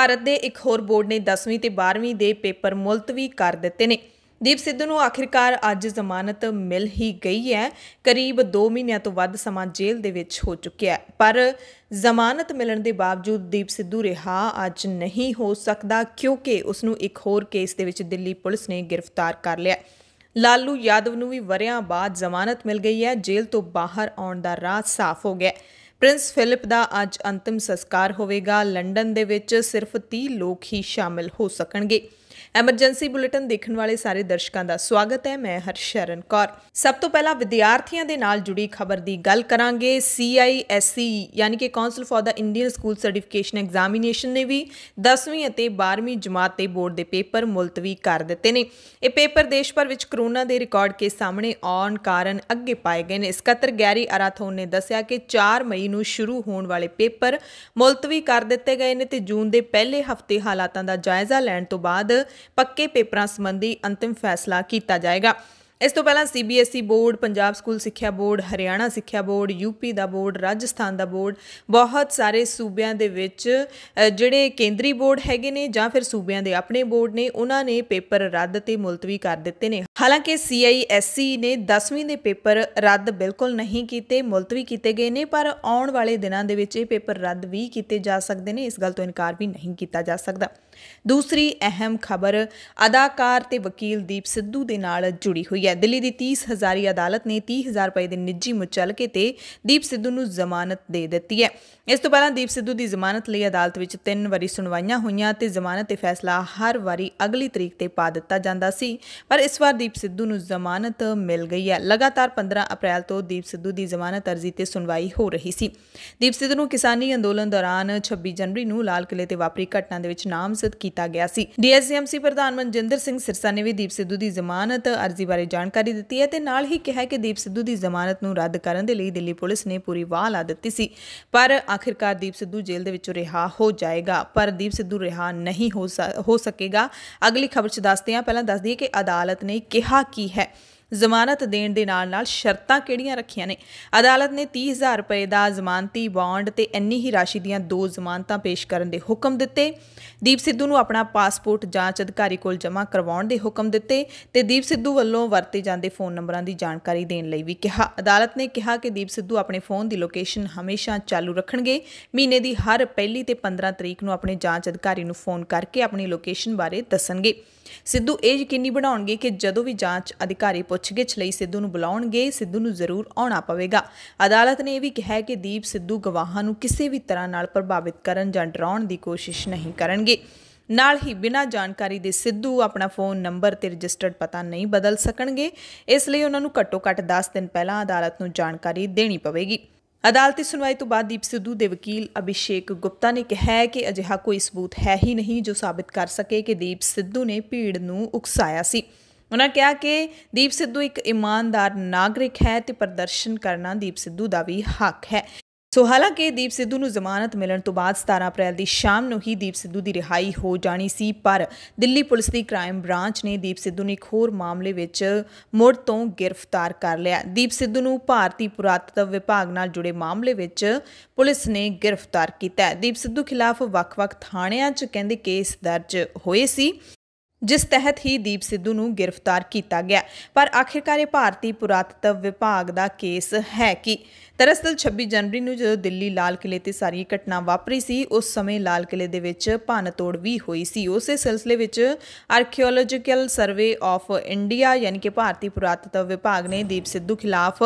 ਭਾਰਤ ਦੇ ਇੱਕ ਹੋਰ ਬੋਰਡ ਨੇ 10ਵੀਂ ਤੇ 12ਵੀਂ ਦੇ ਪੇਪਰ ਮੁਲਤਵੀ ਕਰ ਦਿੱਤੇ ਨੇ। ਦੀਪ ਸਿੱਧੂ ਨੂੰ ਆਖਿਰਕਾਰ ਅੱਜ ਜ਼ਮਾਨਤ ਮਿਲ ਹੀ ਗਈ ਹੈ। ਕਰੀਬ 2 ਮਹੀਨਿਆਂ ਤੋਂ ਵੱਧ ਸਮਾਂ ਜੇਲ੍ਹ ਦੇ ਵਿੱਚ ਹੋ ਚੁੱਕਿਆ ਹੈ, ਪਰ ਜ਼ਮਾਨਤ ਮਿਲਣ ਦੇ ਬਾਵਜੂਦ ਦੀਪ ਸਿੱਧੂ ਰਿਹਾ ਅੱਜ ਨਹੀਂ ਹੋ ਸਕਦਾ ਕਿਉਂਕਿ ਉਸ ਨੂੰ ਇੱਕ ਹੋਰ ਕੇਸ ਦੇ ਵਿੱਚ ਦਿੱਲੀ ਪੁਲਿਸ ਨੇ ਗ੍ਰਿਫਤਾਰ ਕਰ ਲਿਆ। ਲਾਲੂ ਯਾਦਵ ਨੂੰ ਵੀ ਵਰ੍ਹਿਆਂ ਬਾਅਦ ਜ਼ਮਾਨਤ ਮਿਲ ਗਈ ਹੈ। ਜੇਲ੍ਹ ਤੋਂ ਬਾਹਰ ਆਉਣ ਦਾ ਰਾਹ ਸਾਫ਼ ਹੋ ਗਿਆ। ਪ੍ਰਿੰਸ ਫਿਲਿਪ ਦਾ ਅੱਜ ਅੰਤਿਮ ਸੰਸਕਾਰ ਹੋਵੇਗਾ। ਲੰਡਨ ਦੇ ਵਿੱਚ ਸਿਰਫ 30 ਲੋਕ ਹੀ ਸ਼ਾਮਿਲ ਹੋ ਸਕਣਗੇ। ਐਮਰਜੈਂਸੀ ਬੁਲੇਟਿਨ ਦੇਖਣ ਵਾਲੇ ਸਾਰੇ ਦਰਸ਼ਕਾਂ ਦਾ ਸਵਾਗਤ ਹੈ। ਮੈਂ ਹਰਸ਼ਰਨ ਕੌਰ। ਸਭ ਤੋਂ ਪਹਿਲਾਂ ਵਿਦਿਆਰਥੀਆਂ ਦੇ ਨਾਲ ਜੁੜੀ ਖਬਰ ਦੀ ਗੱਲ ਕਰਾਂਗੇ। CISE ਯਾਨੀ ਕਿ council for the Indian school certification examination ਨੇ ਵੀ 10ਵੀਂ ਅਤੇ 12ਵੀਂ ਜਮਾਤ ਦੇ ਬੋਰਡ ਦੇ ਪੇਪਰ ਮੁਲਤਵੀ ਕਰ ਦਿੱਤੇ ਨੇ। ਇਹ ਪੇਪਰ ਦੇਸ਼ ਭਰ ਵਿੱਚ ਕਰੋਨਾ ਦੇ ਰਿਕਾਰਡ ਕੇਸ ਸਾਹਮਣੇ ਆਉਣ ਕਾਰਨ ਅੱਗੇ ਪਾਏ ਗਏ ਨੇ। ਸਕੱਤਰ ਗੈਰੀ ਅਰਾਥੋਨ ਨੇ ਦੱਸਿਆ ਕਿ 4 ਮਈ ਨੂੰ ਸ਼ੁਰੂ ਹੋਣ ਵਾਲੇ ਪੇਪਰ ਮੁਲਤਵੀ ਕਰ ਦਿੱਤੇ ਗਏ ਨੇ ਤੇ ਜੂਨ ਦੇ ਪਹਿਲੇ ਹਫ਼ਤੇ ਹਾਲਾਤਾਂ ਦਾ ਜਾਇਜ਼ਾ ਲੈਣ ਤੋਂ ਬਾਅਦ ਪੱਕੇ ਪੇਪਰਾਂ ਸੰਬੰਧੀ ਅੰਤਿਮ ਫੈਸਲਾ ਕੀਤਾ ਜਾਏਗਾ। ਇਸ ਤੋਂ ਪਹਿਲਾਂ CBSE ਬੋਰਡ, ਪੰਜਾਬ ਸਕੂਲ ਸਿੱਖਿਆ ਬੋਰਡ, ਹਰਿਆਣਾ ਸਿੱਖਿਆ ਬੋਰਡ, UP ਦਾ ਬੋਰਡ, ਰਾਜਸਥਾਨ ਦਾ ਬੋਰਡ, ਬਹੁਤ ਸਾਰੇ ਸੂਬਿਆਂ ਦੇ ਵਿੱਚ ਜਿਹੜੇ ਕੇਂਦਰੀ ਬੋਰਡ ਹੈਗੇ ਨੇ ਜਾਂ ਫਿਰ ਸੂਬਿਆਂ ਦੇ ਆਪਣੇ ਬੋਰਡ ਨੇ, ਉਹਨਾਂ ਨੇ ਪੇਪਰ ਰੱਦ ਤੇ ਮੁਲਤਵੀ ਕਰ ਦਿੱਤੇ ਨੇ। ਹਾਲਾਂਕਿ CISE ਨੇ 10ਵੀਂ ਦੇ ਪੇਪਰ ਰੱਦ ਬਿਲਕੁਲ ਨਹੀਂ ਕੀਤੇ, ਮੁਲਤਵੀ ਕੀਤੇ ਗਏ ਨੇ, ਪਰ ਆਉਣ ਵਾਲੇ ਦਿਨਾਂ ਦੇ ਵਿੱਚ ਇਹ ਪੇਪਰ ਰੱਦ ਵੀ ਕੀਤੇ ਜਾ ਸਕਦੇ ਨੇ। ਇਸ ਗੱਲ ਤੋਂ ਇਨਕਾਰ ਵੀ ਨਹੀਂ ਕੀਤਾ ਜਾ ਸਕਦਾ। ਦੂਸਰੀ ਅਹਿਮ ਖਬਰ ਅਦਾਕਾਰ ਤੇ ਵਕੀਲ ਦੀਪ ਸਿੱਧੂ ਦੇ ਨਾਲ ਜੁੜੀ ਹੋਈ ਹੈ। ਦਿੱਲੀ ਦੀ 30 ਹਜ਼ਾਰੀ ਅਦਾਲਤ ਨੇ 30,000 ਰੁਪਏ ਦੇ ਨਿੱਜੀ ਮੁਚਲਕੇ ਤੇ ਦੀਪ ਸਿੱਧੂ ਨੂੰ ਜ਼ਮਾਨਤ ਦੇ ਦਿੱਤੀ ਹੈ। ਇਸ ਤੋਂ ਪਹਿਲਾਂ ਦੀਪ ਸਿੱਧੂ ਦੀ ਜ਼ਮਾਨਤ ਲਈ ਅਦਾਲਤ ਵਿੱਚ 3 ਵਾਰੀ ਸੁਣਵਾਈਆਂ ਹੋਈਆਂ ਤੇ ਜ਼ਮਾਨਤ ਤੇ ਫੈਸਲਾ ਹਰ ਵਾਰੀ ਅਗਲੀ ਤਰੀਕ ਤੇ ਪਾ ਦਿੱਤਾ ਜਾਂਦਾ ਸੀ, ਪਰ ਇਸ ਵਾਰ ਦੀਪ ਸਿੱਧੂ ਨੂੰ ਜ਼ਮਾਨਤ ਮਿਲ ਗਈ ਹੈ। ਲਗਾਤਾਰ 15 ਅਪ੍ਰੈਲ ਤੋਂ ਦੀਪ ਸਿੱਧੂ ਦੀ ਜ਼ਮਾਨਤ ਅਰਜ਼ੀ ਤੇ ਸੁਣਵਾਈ ਹੋ ਰਹੀ ਸੀ। ਦੀਪ ਸਿੱਧੂ ਨੂੰ ਕਿਸਾਨੀ ਅੰਦੋਲਨ ਦੌਰਾਨ 26 ਜਨਵਰੀ ਨੂੰ ਲਾਲ ਕਿਲੇ ਤੇ ਵਾਪਰੀ ਘਟਨਾ ਦੇ ਵਿੱਚ ਨਾਮਜ਼ਦ ਕੀਤਾ ਗਿਆ ਸੀ। DSMC ਪ੍ਰਧਾਨ ਮਨਜਿੰਦਰ ਸਿੰਘ ਸਿਰਸਾ ਨੇ ਵੀ ਦੀਪ ਸਿੱਧੂ ਦੀ ਜ਼ਮਾਨਤ ਅਰਜ਼ੀ ਬਾਰੇ ਜਾਣਕਾਰੀ ਦਿੱਤੀ ਹੈ ਤੇ ਨਾਲ ਹੀ ਕਿਹਾ ਕਿ ਦੀਪ ਸਿੱਧੂ ਦੀ ਜ਼ਮਾਨਤ ਨੂੰ ਰੱਦ ਕਰਨ ਦੇ ਲਈ ਦਿੱਲੀ ਪੁਲਿਸ ਨੇ ਪੂਰੀ ਵਾਹ ਲਾ ਦਿੱਤੀ ਸੀ, ਪਰ ਆਖਿਰਕਾਰ ਦੀਪ ਸਿੱਧੂ ਜੇਲ੍ਹ ਦੇ ਵਿੱਚੋਂ ਰਿਹਾ ਹੋ ਜਾਏਗਾ। ਪਰ ਦੀਪ ਸਿੱਧੂ ਰਿਹਾ ਨਹੀਂ ਹੋ ਸਕੇਗਾ। ਅਗਲੀ ਖਬਰ 'ਚ ਦੱਸਦੇ ਹਾਂ। ਪਹਿਲਾਂ ਦੱਸ ਦਈਏ ਕਿ ਅਦਾਲਤ ਨੇ ਕਿਹਾ ਕੀ ਹੈ। ਜ਼ਮਾਨਤ ਦੇਣ ਦੇ ਨਾਲ ਸ਼ਰਤਾਂ ਕਿਹੜੀਆਂ ਰੱਖੀਆਂ ਨੇ। ਅਦਾਲਤ ਨੇ 30,000 ਰੁਪਏ ਦਾ ਜ਼ਮਾਨਤੀ ਬੌਂਡ ਤੇ ਇੰਨੀ ਹੀ ਰਾਸ਼ੀ ਦੀਆਂ 2 ਜ਼ਮਾਨਤਾਂ ਪੇਸ਼ ਕਰਨ ਦੇ ਹੁਕਮ ਦਿੱਤੇ। ਦੀਪ ਸਿੱਧੂ ਨੂੰ ਆਪਣਾ ਪਾਸਪੋਰਟ ਜਾਂਚ ਅਧਿਕਾਰੀ ਕੋਲ ਜਮ੍ਹਾਂ ਕਰਵਾਉਣ ਦੇ ਹੁਕਮ ਦਿੱਤੇ ਤੇ ਦੀਪ ਸਿੱਧੂ ਵੱਲੋਂ ਵਰਤੇ ਜਾਂਦੇ ਫੋਨ ਨੰਬਰਾਂ ਦੀ ਜਾਣਕਾਰੀ ਦੇਣ ਲਈ ਵੀ ਕਿਹਾ। ਅਦਾਲਤ ਨੇ ਕਿਹਾ ਕਿ ਦੀਪ ਸਿੱਧੂ ਆਪਣੇ ਫੋਨ ਦੀ ਲੋਕੇਸ਼ਨ ਹਮੇਸ਼ਾ ਚਾਲੂ ਰੱਖਣਗੇ। ਮਹੀਨੇ ਦੀ ਹਰ ਪਹਿਲੀ ਤੇ 15 ਤਰੀਕ ਨੂੰ ਆਪਣੇ ਜਾਂਚ ਅਧਿਕਾਰੀ ਨੂੰ ਫੋਨ ਕਰਕੇ ਆਪਣੀ ਲੋਕੇਸ਼ਨ ਬਾਰੇ ਦੱਸਣਗੇ। ਸਿੱਧੂ ਇਹ ਯਕੀਨੀ ਬਣਾਉਣਗੇ ਕਿ ਜਦੋਂ ਵੀ ਜਾਂਚ ਅਧਿਕਾਰੀ ਪੁੱਛਗਿੱਛ ਲਈ ਸਿੱਧੂ ਨੂੰ ਬੁਲਾਉਣਗੇ, ਸਿੱਧੂ ਨੂੰ ਜ਼ਰੂਰ ਆਉਣਾ ਪਵੇਗਾ। ਅਦਾਲਤ ਨੇ ਇਹ ਵੀ ਕਿਹਾ ਕਿ ਦੀਪ ਸਿੱਧੂ ਗਵਾਹਾਂ ਨੂੰ ਕਿਸੇ ਵੀ ਤਰ੍ਹਾਂ ਨਾਲ ਪ੍ਰਭਾਵਿਤ ਕਰਨ ਜਾਂ ਡਰਾਉਣ ਦੀ ਕੋਸ਼ਿਸ਼ ਨਹੀਂ ਕਰਨਗੇ। ਨਾਲ ਹੀ ਬਿਨਾਂ ਜਾਣਕਾਰੀ ਦੇ ਸਿੱਧੂ ਆਪਣਾ ਫੋਨ ਨੰਬਰ ਤੇ ਰਜਿਸਟਰਡ ਪਤਾ ਨਹੀਂ ਬਦਲ ਸਕਣਗੇ। ਇਸ ਲਈ ਉਹਨਾਂ ਨੂੰ ਘੱਟੋ-ਘੱਟ 10 ਦਿਨ ਪਹਿਲਾਂ ਅਦਾਲਤ ਨੂੰ ਜਾਣਕਾਰੀ ਦੇਣੀ ਪਵੇਗੀ। ਅਦਾਲਤੀ ਸੁਣਵਾਈ ਤੋਂ ਬਾਅਦ ਦੀਪ ਸਿੱਧੂ ਦੇ ਵਕੀਲ ਅਭਿਸ਼ੇਕ ਗੁਪਤਾ ਨੇ ਕਿਹਾ ਕਿ ਅਜਿਹਾ ਕੋਈ ਸਬੂਤ ਹੈ ਹੀ ਨਹੀਂ ਜੋ ਸਾਬਿਤ ਕਰ ਸਕੇ ਕਿ ਦੀਪ ਸਿੱਧੂ ਨੇ ਭੀੜ ਨੂੰ ਉਕਸਾਇਆ ਸੀ। ਉਹਨਾਂ ਕਿਹਾ ਕਿ ਦੀਪ ਸਿੱਧੂ ਇੱਕ ਇਮਾਨਦਾਰ ਨਾਗਰਿਕ ਹੈ ਤੇ ਪ੍ਰਦਰਸ਼ਨ ਕਰਨਾ ਦੀਪ ਸਿੱਧੂ ਦਾ ਵੀ ਹੱਕ ਹੈ। ਹਾਲਾਂਕਿ ਦੀਪ ਸਿੱਧੂ ਨੂੰ ਜ਼ਮਾਨਤ ਮਿਲਣ ਤੋਂ ਬਾਅਦ 17 ਅਪ੍ਰੈਲ ਦੀ ਸ਼ਾਮ ਨੂੰ ਹੀ ਦੀਪ ਸਿੱਧੂ ਦੀ ਰਿਹਾਈ ਹੋ ਜਾਣੀ ਸੀ, ਪਰ ਦਿੱਲੀ ਪੁਲਿਸ ਦੀ ਕ੍ਰਾਈਮ ਬ੍ਰਾਂਚ ਨੇ ਦੀਪ ਸਿੱਧੂ ਨੂੰ ਇੱਕ ਹੋਰ ਮਾਮਲੇ ਵਿੱਚ ਮੁੜ ਤੋਂ ਗ੍ਰਿਫਤਾਰ ਕਰ ਲਿਆ। ਦੀਪ ਸਿੱਧੂ ਨੂੰ ਭਾਰਤੀ ਪੁਰਾਤਤਵ ਵਿਭਾਗ ਨਾਲ ਜੁੜੇ ਮਾਮਲੇ ਵਿੱਚ ਪੁਲਿਸ ਨੇ ਗ੍ਰਿਫਤਾਰ ਕੀਤਾ। ਦੀਪ ਸਿੱਧੂ ਖਿਲਾਫ ਵੱਖ-ਵੱਖ ਥਾਣਿਆਂ 'ਚ ਕਹਿੰਦੇ ਕੇਸ ਦਰਜ ਹੋਏ ਸੀ, ਜਿਸ ਤਹਿਤ ਹੀ ਦੀਪ ਸਿੱਧੂ ਨੂੰ ਗ੍ਰਿਫਤਾਰ ਕੀਤਾ ਗਿਆ। ਪਰ ਆਖਿਰਕਾਰ ਇਹ ਭਾਰਤੀ ਪੁਰਾਤਤਵ ਵਿਭਾਗ ਦਾ ਕੇਸ ਹੈ ਕਿ ਦਰਅਸਲ 26 ਜਨਵਰੀ ਨੂੰ ਜਦੋਂ ਦਿੱਲੀ ਲਾਲ ਕਿਲੇ ਤੇ ਸਾਰੀ ਘਟਨਾ ਵਾਪਰੀ ਸੀ, ਉਸ ਸਮੇਂ ਲਾਲ ਕਿਲੇ ਦੇ ਵਿੱਚ ਭੰਨ-ਤੋੜ ਵੀ ਹੋਈ ਸੀ। ਉਸੇ ਸਿਲਸਿਲੇ ਵਿੱਚ ਆਰਕੀਓਲੋਜੀਕਲ ਸਰਵੇ ਆਫ ਇੰਡੀਆ ਯਾਨੀ ਕਿ ਭਾਰਤੀ ਪੁਰਾਤਤਵ ਵਿਭਾਗ ਨੇ ਦੀਪ ਸਿੱਧੂ ਖਿਲਾਫ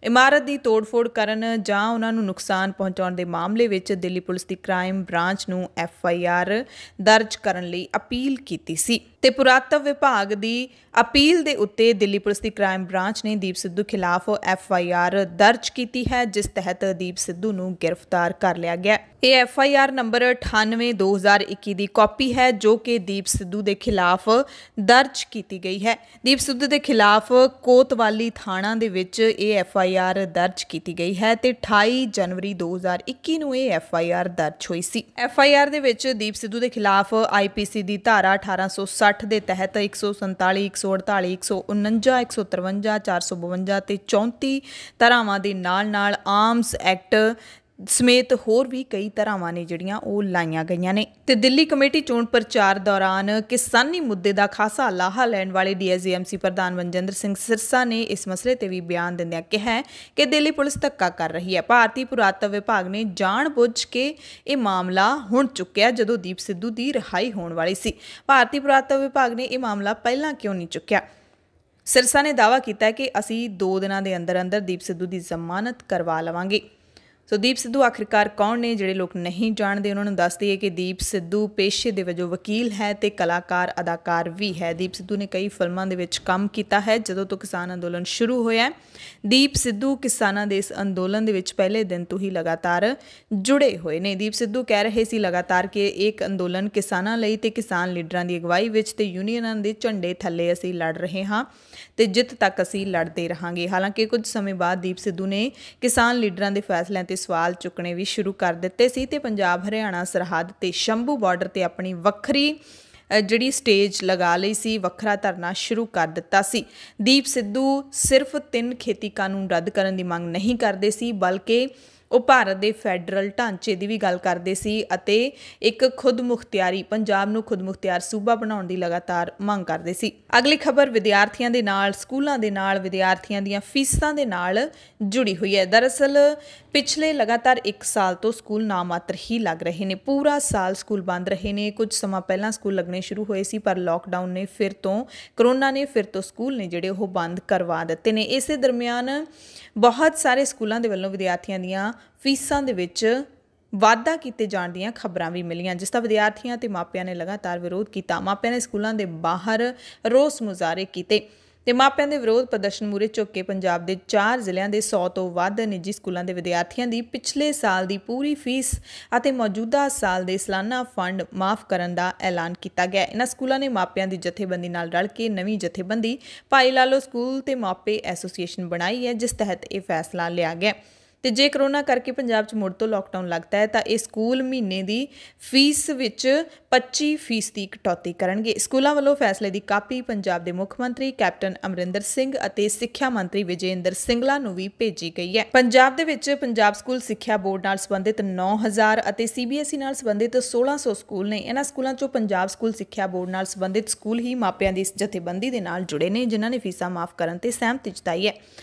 ਇਮਾਰਤ ਦੀ ਤੋੜ-ਫੋੜ ਕਰਨ ਜਾਂ ਉਹਨਾਂ ਨੂੰ ਨੁਕਸਾਨ ਪਹੁੰਚਾਉਣ ਦੇ ਮਾਮਲੇ ਵਿੱਚ ਦਿੱਲੀ ਪੁਲਿਸ ਦੀ ਕ੍ਰਾਈਮ ਬ੍ਰਾਂਚ ਨੂੰ FIR ਦਰਜ ਕਰਨ ਲਈ ਅਪੀਲ ਕੀਤੀ ਸੀ ਤੇ ਪੁਰਾਤਤਵ ਵਿਭਾਗ ਦੀ ਅਪੀਲ ਦੇ ਉੱਤੇ ਦਿੱਲੀ ਪੁਲਿਸ ਦੀ ਕ੍ਰਾਈਮ ਬ੍ਰਾਂਚ ਨੇ ਦੀਪ ਸਿੱਧੂ ਖਿਲਾਫ FIR ਦਰਜ ਕੀਤੀ ਹੈ, ਜਿਸ ਤਹਿਤ ਦੀਪ ਸਿੱਧੂ ਨੂੰ ਗ੍ਰਿਫਤਾਰ ਕਰ ਲਿਆ ਗਿਆ। ਇਹ FIR ਨੰਬਰ 98/2021 ਦੀ ਕਾਪੀ ਹੈ ਜੋ ਕਿ ਦੀਪ ਸਿੱਧੂ ਦੇ ਖਿਲਾਫ ਦਰਜ ਕੀਤੀ ਗਈ ਹੈ। ਦੀਪ ਸਿੱਧੂ ਦੇ ਖਿਲਾਫ ਕੋਤਵਾਲੀ ਥਾਣਾ ਦੇ ਵਿੱਚ ਇਹ FIR ਦਰਜ ਕੀਤੀ ਗਈ ਹੈ ਤੇ 28 ਜਨਵਰੀ 2021 ਨੂੰ ਇਹ FIR ਦਰਜ ਹੋਈ ਸੀ। FIR ਦੇ ਵਿੱਚ ਦੀਪ ਸਿੱਧੂ ਦੇ ਖਿਲਾਫ IPC ਦੀ ਧਾਰਾ 1860 ਦੇ ਤਹਿਤ 147, 148, 149, 153, 452 ਤੇ 34 ਧਾਰਾਵਾਂ ਦੇ ਨਾਲ-ਨਾਲ ਆਰਮਸ ਐਕਟ ਸਮੇਤ ਹੋਰ ਵੀ ਕਈ ਧਾਰਾਵਾਂ ਨੇ ਜਿਹੜੀਆਂ ਉਹ ਲਾਈਆਂ ਗਈਆਂ ਨੇ। ਤੇ ਦਿੱਲੀ ਕਮੇਟੀ ਚੋਣ ਪ੍ਰਚਾਰ ਦੌਰਾਨ ਕਿਸਾਨੀ ਮੁੱਦੇ ਦਾ ਖਾਸਾ ਲਾਹਾ ਲੈਣ ਵਾਲੇ ਡੀਐਸਜੀਐਮਸੀ ਪ੍ਰਧਾਨ ਮਨਜਿੰਦਰ ਸਿੰਘ ਸਿਰਸਾ ਨੇ ਇਸ ਮਸਲੇ ਤੇ ਵੀ ਬਿਆਨ ਦਿੰਦਿਆਂ ਕਿਹਾ ਹੈ ਕਿ ਦਿੱਲੀ ਪੁਲਿਸ ਧੱਕਾ ਕਰ ਰਹੀ ਹੈ। ਭਾਰਤੀ ਪੁਰਾਤਤਵ ਵਿਭਾਗ ਨੇ ਜਾਣ-ਬੁੱਝ ਕੇ ਇਹ ਮਾਮਲਾ ਹੁਣ ਚੁੱਕਿਆ ਜਦੋਂ ਦੀਪ ਸਿੱਧੂ ਦੀ ਰਿਹਾਈ ਹੋਣ ਵਾਲੀ ਸੀ। ਭਾਰਤੀ ਪੁਰਾਤਤਵ ਵਿਭਾਗ ਨੇ ਇਹ ਮਾਮਲਾ ਪਹਿਲਾਂ ਕਿਉਂ ਨਹੀਂ ਚੁੱਕਿਆ? ਸਿਰਸਾ ਨੇ ਦਾਅਵਾ ਕੀਤਾ ਕਿ ਅਸੀਂ 2 ਦਿਨਾਂ ਦੇ ਅੰਦਰ ਦੀਪ ਸਿੱਧੂ ਦੀ ਜ਼ਮਾਨਤ ਕਰਵਾ ਲਵਾਂਗੇ। ਸੋ ਦੀਪ ਸਿੱਧੂ ਆਖਿਰਕਾਰ ਕੌਣ ਨੇ? ਜਿਹੜੇ ਲੋਕ ਨਹੀਂ ਜਾਣਦੇ ਉਹਨਾਂ ਨੂੰ ਦੱਸ ਦਈਏ ਕਿ ਦੀਪ ਸਿੱਧੂ ਪੇਸ਼ੇ ਦੇ ਵਜੋਂ ਵਕੀਲ ਹੈ ਤੇ ਕਲਾਕਾਰ ਅਦਾਕਾਰ ਵੀ ਹੈ। ਦੀਪ ਸਿੱਧੂ ਨੇ ਕਈ ਫਿਲਮਾਂ ਦੇ ਵਿੱਚ ਕੰਮ ਕੀਤਾ ਹੈ। ਜਦੋਂ ਤੋਂ ਕਿਸਾਨ ਅੰਦੋਲਨ ਸ਼ੁਰੂ ਹੋਇਆ ਦੀਪ ਸਿੱਧੂ ਕਿਸਾਨਾਂ ਦੇ ਇਸ ਅੰਦੋਲਨ ਦੇ ਵਿੱਚ ਪਹਿਲੇ ਦਿਨ ਤੋਂ ਹੀ ਲਗਾਤਾਰ ਜੁੜੇ ਹੋਏ ਨੇ। ਦੀਪ ਸਿੱਧੂ ਕਹਿ ਰਹੇ ਸੀ ਲਗਾਤਾਰ ਕਿ ਇੱਕ ਅੰਦੋਲਨ ਕਿਸਾਨਾਂ ਲਈ ਤੇ ਕਿਸਾਨ ਲੀਡਰਾਂ ਦੀ ਅਗਵਾਈ ਵਿੱਚ ਤੇ ਯੂਨੀਅਨਾਂ ਦੇ ਝੰਡੇ ਥੱਲੇ ਅਸੀਂ ਲੜ ਰਹੇ ਹਾਂ ਤੇ ਜਿੱਤ ਤੱਕ ਅਸੀਂ ਲੜਦੇ ਰਹਾਂਗੇ। ਹਾਲਾਂਕਿ ਕੁਝ ਸਮੇਂ ਬਾਅਦ ਦੀਪ ਸਿੱਧੂ ਨੇ ਕਿਸਾਨ ਲੀਡਰਾਂ ਦੇ ਫੈਸਲਿਆਂ ਤੇ ਸਵਾਲ ਚੁੱਕਣੇ ਵੀ ਸ਼ੁਰੂ ਕਰ ਦਿੱਤੇ ਸੀ ਤੇ ਪੰਜਾਬ ਹਰਿਆਣਾ ਸਰਹੱਦ ਤੇ ਸ਼ੰਭੂ ਬਾਰਡਰ ਤੇ ਆਪਣੀ ਵੱਖਰੀ ਜਿਹੜੀ ਸਟੇਜ ਲਗਾ ਲਈ ਸੀ, ਵੱਖਰਾ ਧਰਨਾ ਸ਼ੁਰੂ ਕਰ ਦਿੱਤਾ ਸੀ। ਦੀਪ ਸਿੱਧੂ ਸਿਰਫ 3 ਖੇਤੀ ਕਾਨੂੰਨ ਰੱਦ ਕਰਨ ਦੀ ਮੰਗ ਨਹੀਂ ਕਰਦੇ ਸੀ ਬਲਕਿ ਉਹ ਭਾਰਤ ਦੇ ਫੈਡਰਲ ਢਾਂਚੇ ਦੀ ਵੀ ਗੱਲ ਕਰਦੇ ਸੀ ਅਤੇ ਇੱਕ ਖੁਦਮੁਖਤਿਆਰੀ ਪੰਜਾਬ ਨੂੰ ਖੁਦਮੁਖਤਿਆਰ ਸੂਬਾ ਬਣਾਉਣ ਦੀ ਲਗਾਤਾਰ ਮੰਗ ਕਰਦੇ ਸੀ। ਅਗਲੀ ਖਬਰ ਵਿਦਿਆਰਥੀਆਂ ਦੇ ਨਾਲ, ਸਕੂਲਾਂ ਦੇ ਨਾਲ, ਵਿਦਿਆਰਥੀਆਂ ਦੀਆਂ ਫੀਸਾਂ ਦੇ ਨਾਲ ਜੁੜੀ ਹੋਈ ਹੈ। ਦਰਅਸਲ ਪਿਛਲੇ ਲਗਾਤਾਰ 1 ਸਾਲ ਤੋਂ ਸਕੂਲ ਨਾਮਾਤਰ ਹੀ ਲੱਗ ਰਹੇ ਨੇ। ਪੂਰਾ ਸਾਲ ਸਕੂਲ ਬੰਦ ਰਹੇ ਨੇ। ਕੁਝ ਸਮਾਂ ਪਹਿਲਾਂ ਸਕੂਲ ਲੱਗਣੇ ਸ਼ੁਰੂ ਹੋਏ ਸੀ ਪਰ ਲੋਕਡਾਊਨ ਨੇ ਕਰੋਨਾ ਨੇ ਫਿਰ ਤੋਂ ਸਕੂਲ ਨੇ ਜਿਹੜੇ ਉਹ ਬੰਦ ਕਰਵਾ ਦਿੱਤੇ ਨੇ। ਇਸੇ ਦਰਮਿਆਨ ਬਹੁਤ ਸਾਰੇ ਸਕੂਲਾਂ ਦੇ ਵੱਲੋਂ ਵਿਦਿਆਰਥੀਆਂ ਦੀਆਂ ਫੀਸਾਂ ਦੇ ਵਿੱਚ ਵਾਧਾ ਕੀਤੇ ਜਾਣ ਦੀਆਂ ਖਬਰਾਂ ਵੀ ਮਿਲੀਆਂ, ਜਿਸ ਦਾ ਵਿਦਿਆਰਥੀਆਂ ਤੇ ਮਾਪਿਆਂ ਨੇ ਲਗਾਤਾਰ ਵਿਰੋਧ ਕੀਤਾ। ਮਾਪਿਆਂ ਨੇ ਸਕੂਲਾਂ ਦੇ ਬਾਹਰ ਰੋਸ ਮੁਜ਼ਾਹਰੇ ਕੀਤੇ ਤੇ ਮਾਪਿਆਂ ਦੇ ਵਿਰੋਧ ਪ੍ਰਦਰਸ਼ਨ ਮੂਹਰੇ ਝੁੱਕ ਕੇ ਪੰਜਾਬ ਦੇ 4 ਜ਼ਿਲ੍ਹਿਆਂ ਦੇ 100 ਤੋਂ ਵੱਧ ਨਿੱਜੀ ਸਕੂਲਾਂ ਦੇ ਵਿਦਿਆਰਥੀਆਂ ਦੀ ਪਿਛਲੇ ਸਾਲ ਦੀ ਪੂਰੀ ਫੀਸ ਅਤੇ ਮੌਜੂਦਾ ਸਾਲ ਦੇ ਸਾਲਾਨਾ ਫੰਡ ਮਾਫ ਕਰਨ ਦਾ ਐਲਾਨ ਕੀਤਾ ਗਿਆ। ਇਹਨਾਂ ਸਕੂਲਾਂ ਨੇ ਮਾਪਿਆਂ ਦੀ ਜਥੇਬੰਦੀ ਨਾਲ ਰਲ ਕੇ ਨਵੀਂ ਜਥੇਬੰਦੀ ਭਾਈ ਲਾਲੋ ਸਕੂਲ ਤੇ ਮਾਪੇ ਐਸੋਸੀਏਸ਼ਨ ਬਣਾਈ ਹੈ, ਜਿਸ ਤਹਿਤ ਇਹ ਫੈਸਲਾ ਲਿਆ ਗਿਆ। ਤੇ ਜੇ ਕਰੋਨਾ ਕਰਕੇ ਪੰਜਾਬ 'ਚ ਮੁੜ ਤੋਂ ਲੋਕਡਾਊਨ ਲੱਗਦਾ ਹੈ ਤਾਂ ਇਹ ਸਕੂਲ ਮਹੀਨੇ ਦੀ ਫੀਸ ਵਿੱਚ 25% ਦੀ ਕਟੌਤੀ ਕਰਨਗੇ। ਸਕੂਲਾਂ ਵੱਲੋਂ ਫੈਸਲੇ ਦੀ ਕਾਪੀ ਪੰਜਾਬ ਦੇ ਮੁੱਖ ਮੰਤਰੀ ਕੈਪਟਨ ਅਮਰਿੰਦਰ ਸਿੰਘ ਅਤੇ ਸਿੱਖਿਆ ਮੰਤਰੀ ਵਿਜੇ ਇੰਦਰ ਸਿੰਗਲਾ ਨੂੰ ਵੀ ਭੇਜੀ ਗਈ ਹੈ। ਪੰਜਾਬ ਦੇ ਵਿੱਚ ਪੰਜਾਬ ਸਕੂਲ ਸਿੱਖਿਆ ਬੋਰਡ ਨਾਲ ਸੰਬੰਧਿਤ 9000 ਅਤੇ ਸੀਬੀਐਸਈ ਨਾਲ ਸੰਬੰਧਿਤ 1600 ਸਕੂਲ ਨੇ। ਇਹਨਾਂ ਸਕੂਲਾਂ 'ਚੋਂ ਪੰਜਾਬ ਸਕੂਲ ਸਿੱਖਿਆ ਬੋਰਡ ਨਾਲ ਸੰਬੰਧਿਤ ਸਕੂਲ ਹੀ ਮਾਪਿਆਂ ਦੀ ਇਸ ਜਥੇਬੰਦੀ ਦੇ ਨਾਲ ਜੁੜੇ ਨੇ, ਜਿਨ੍ਹਾਂ ਨੇ ਫੀਸਾਂ ਮਾਫ ਕਰਨ ਤੇ ਸਹਿਮਤੀ ਜਤਾਈ ਹੈ।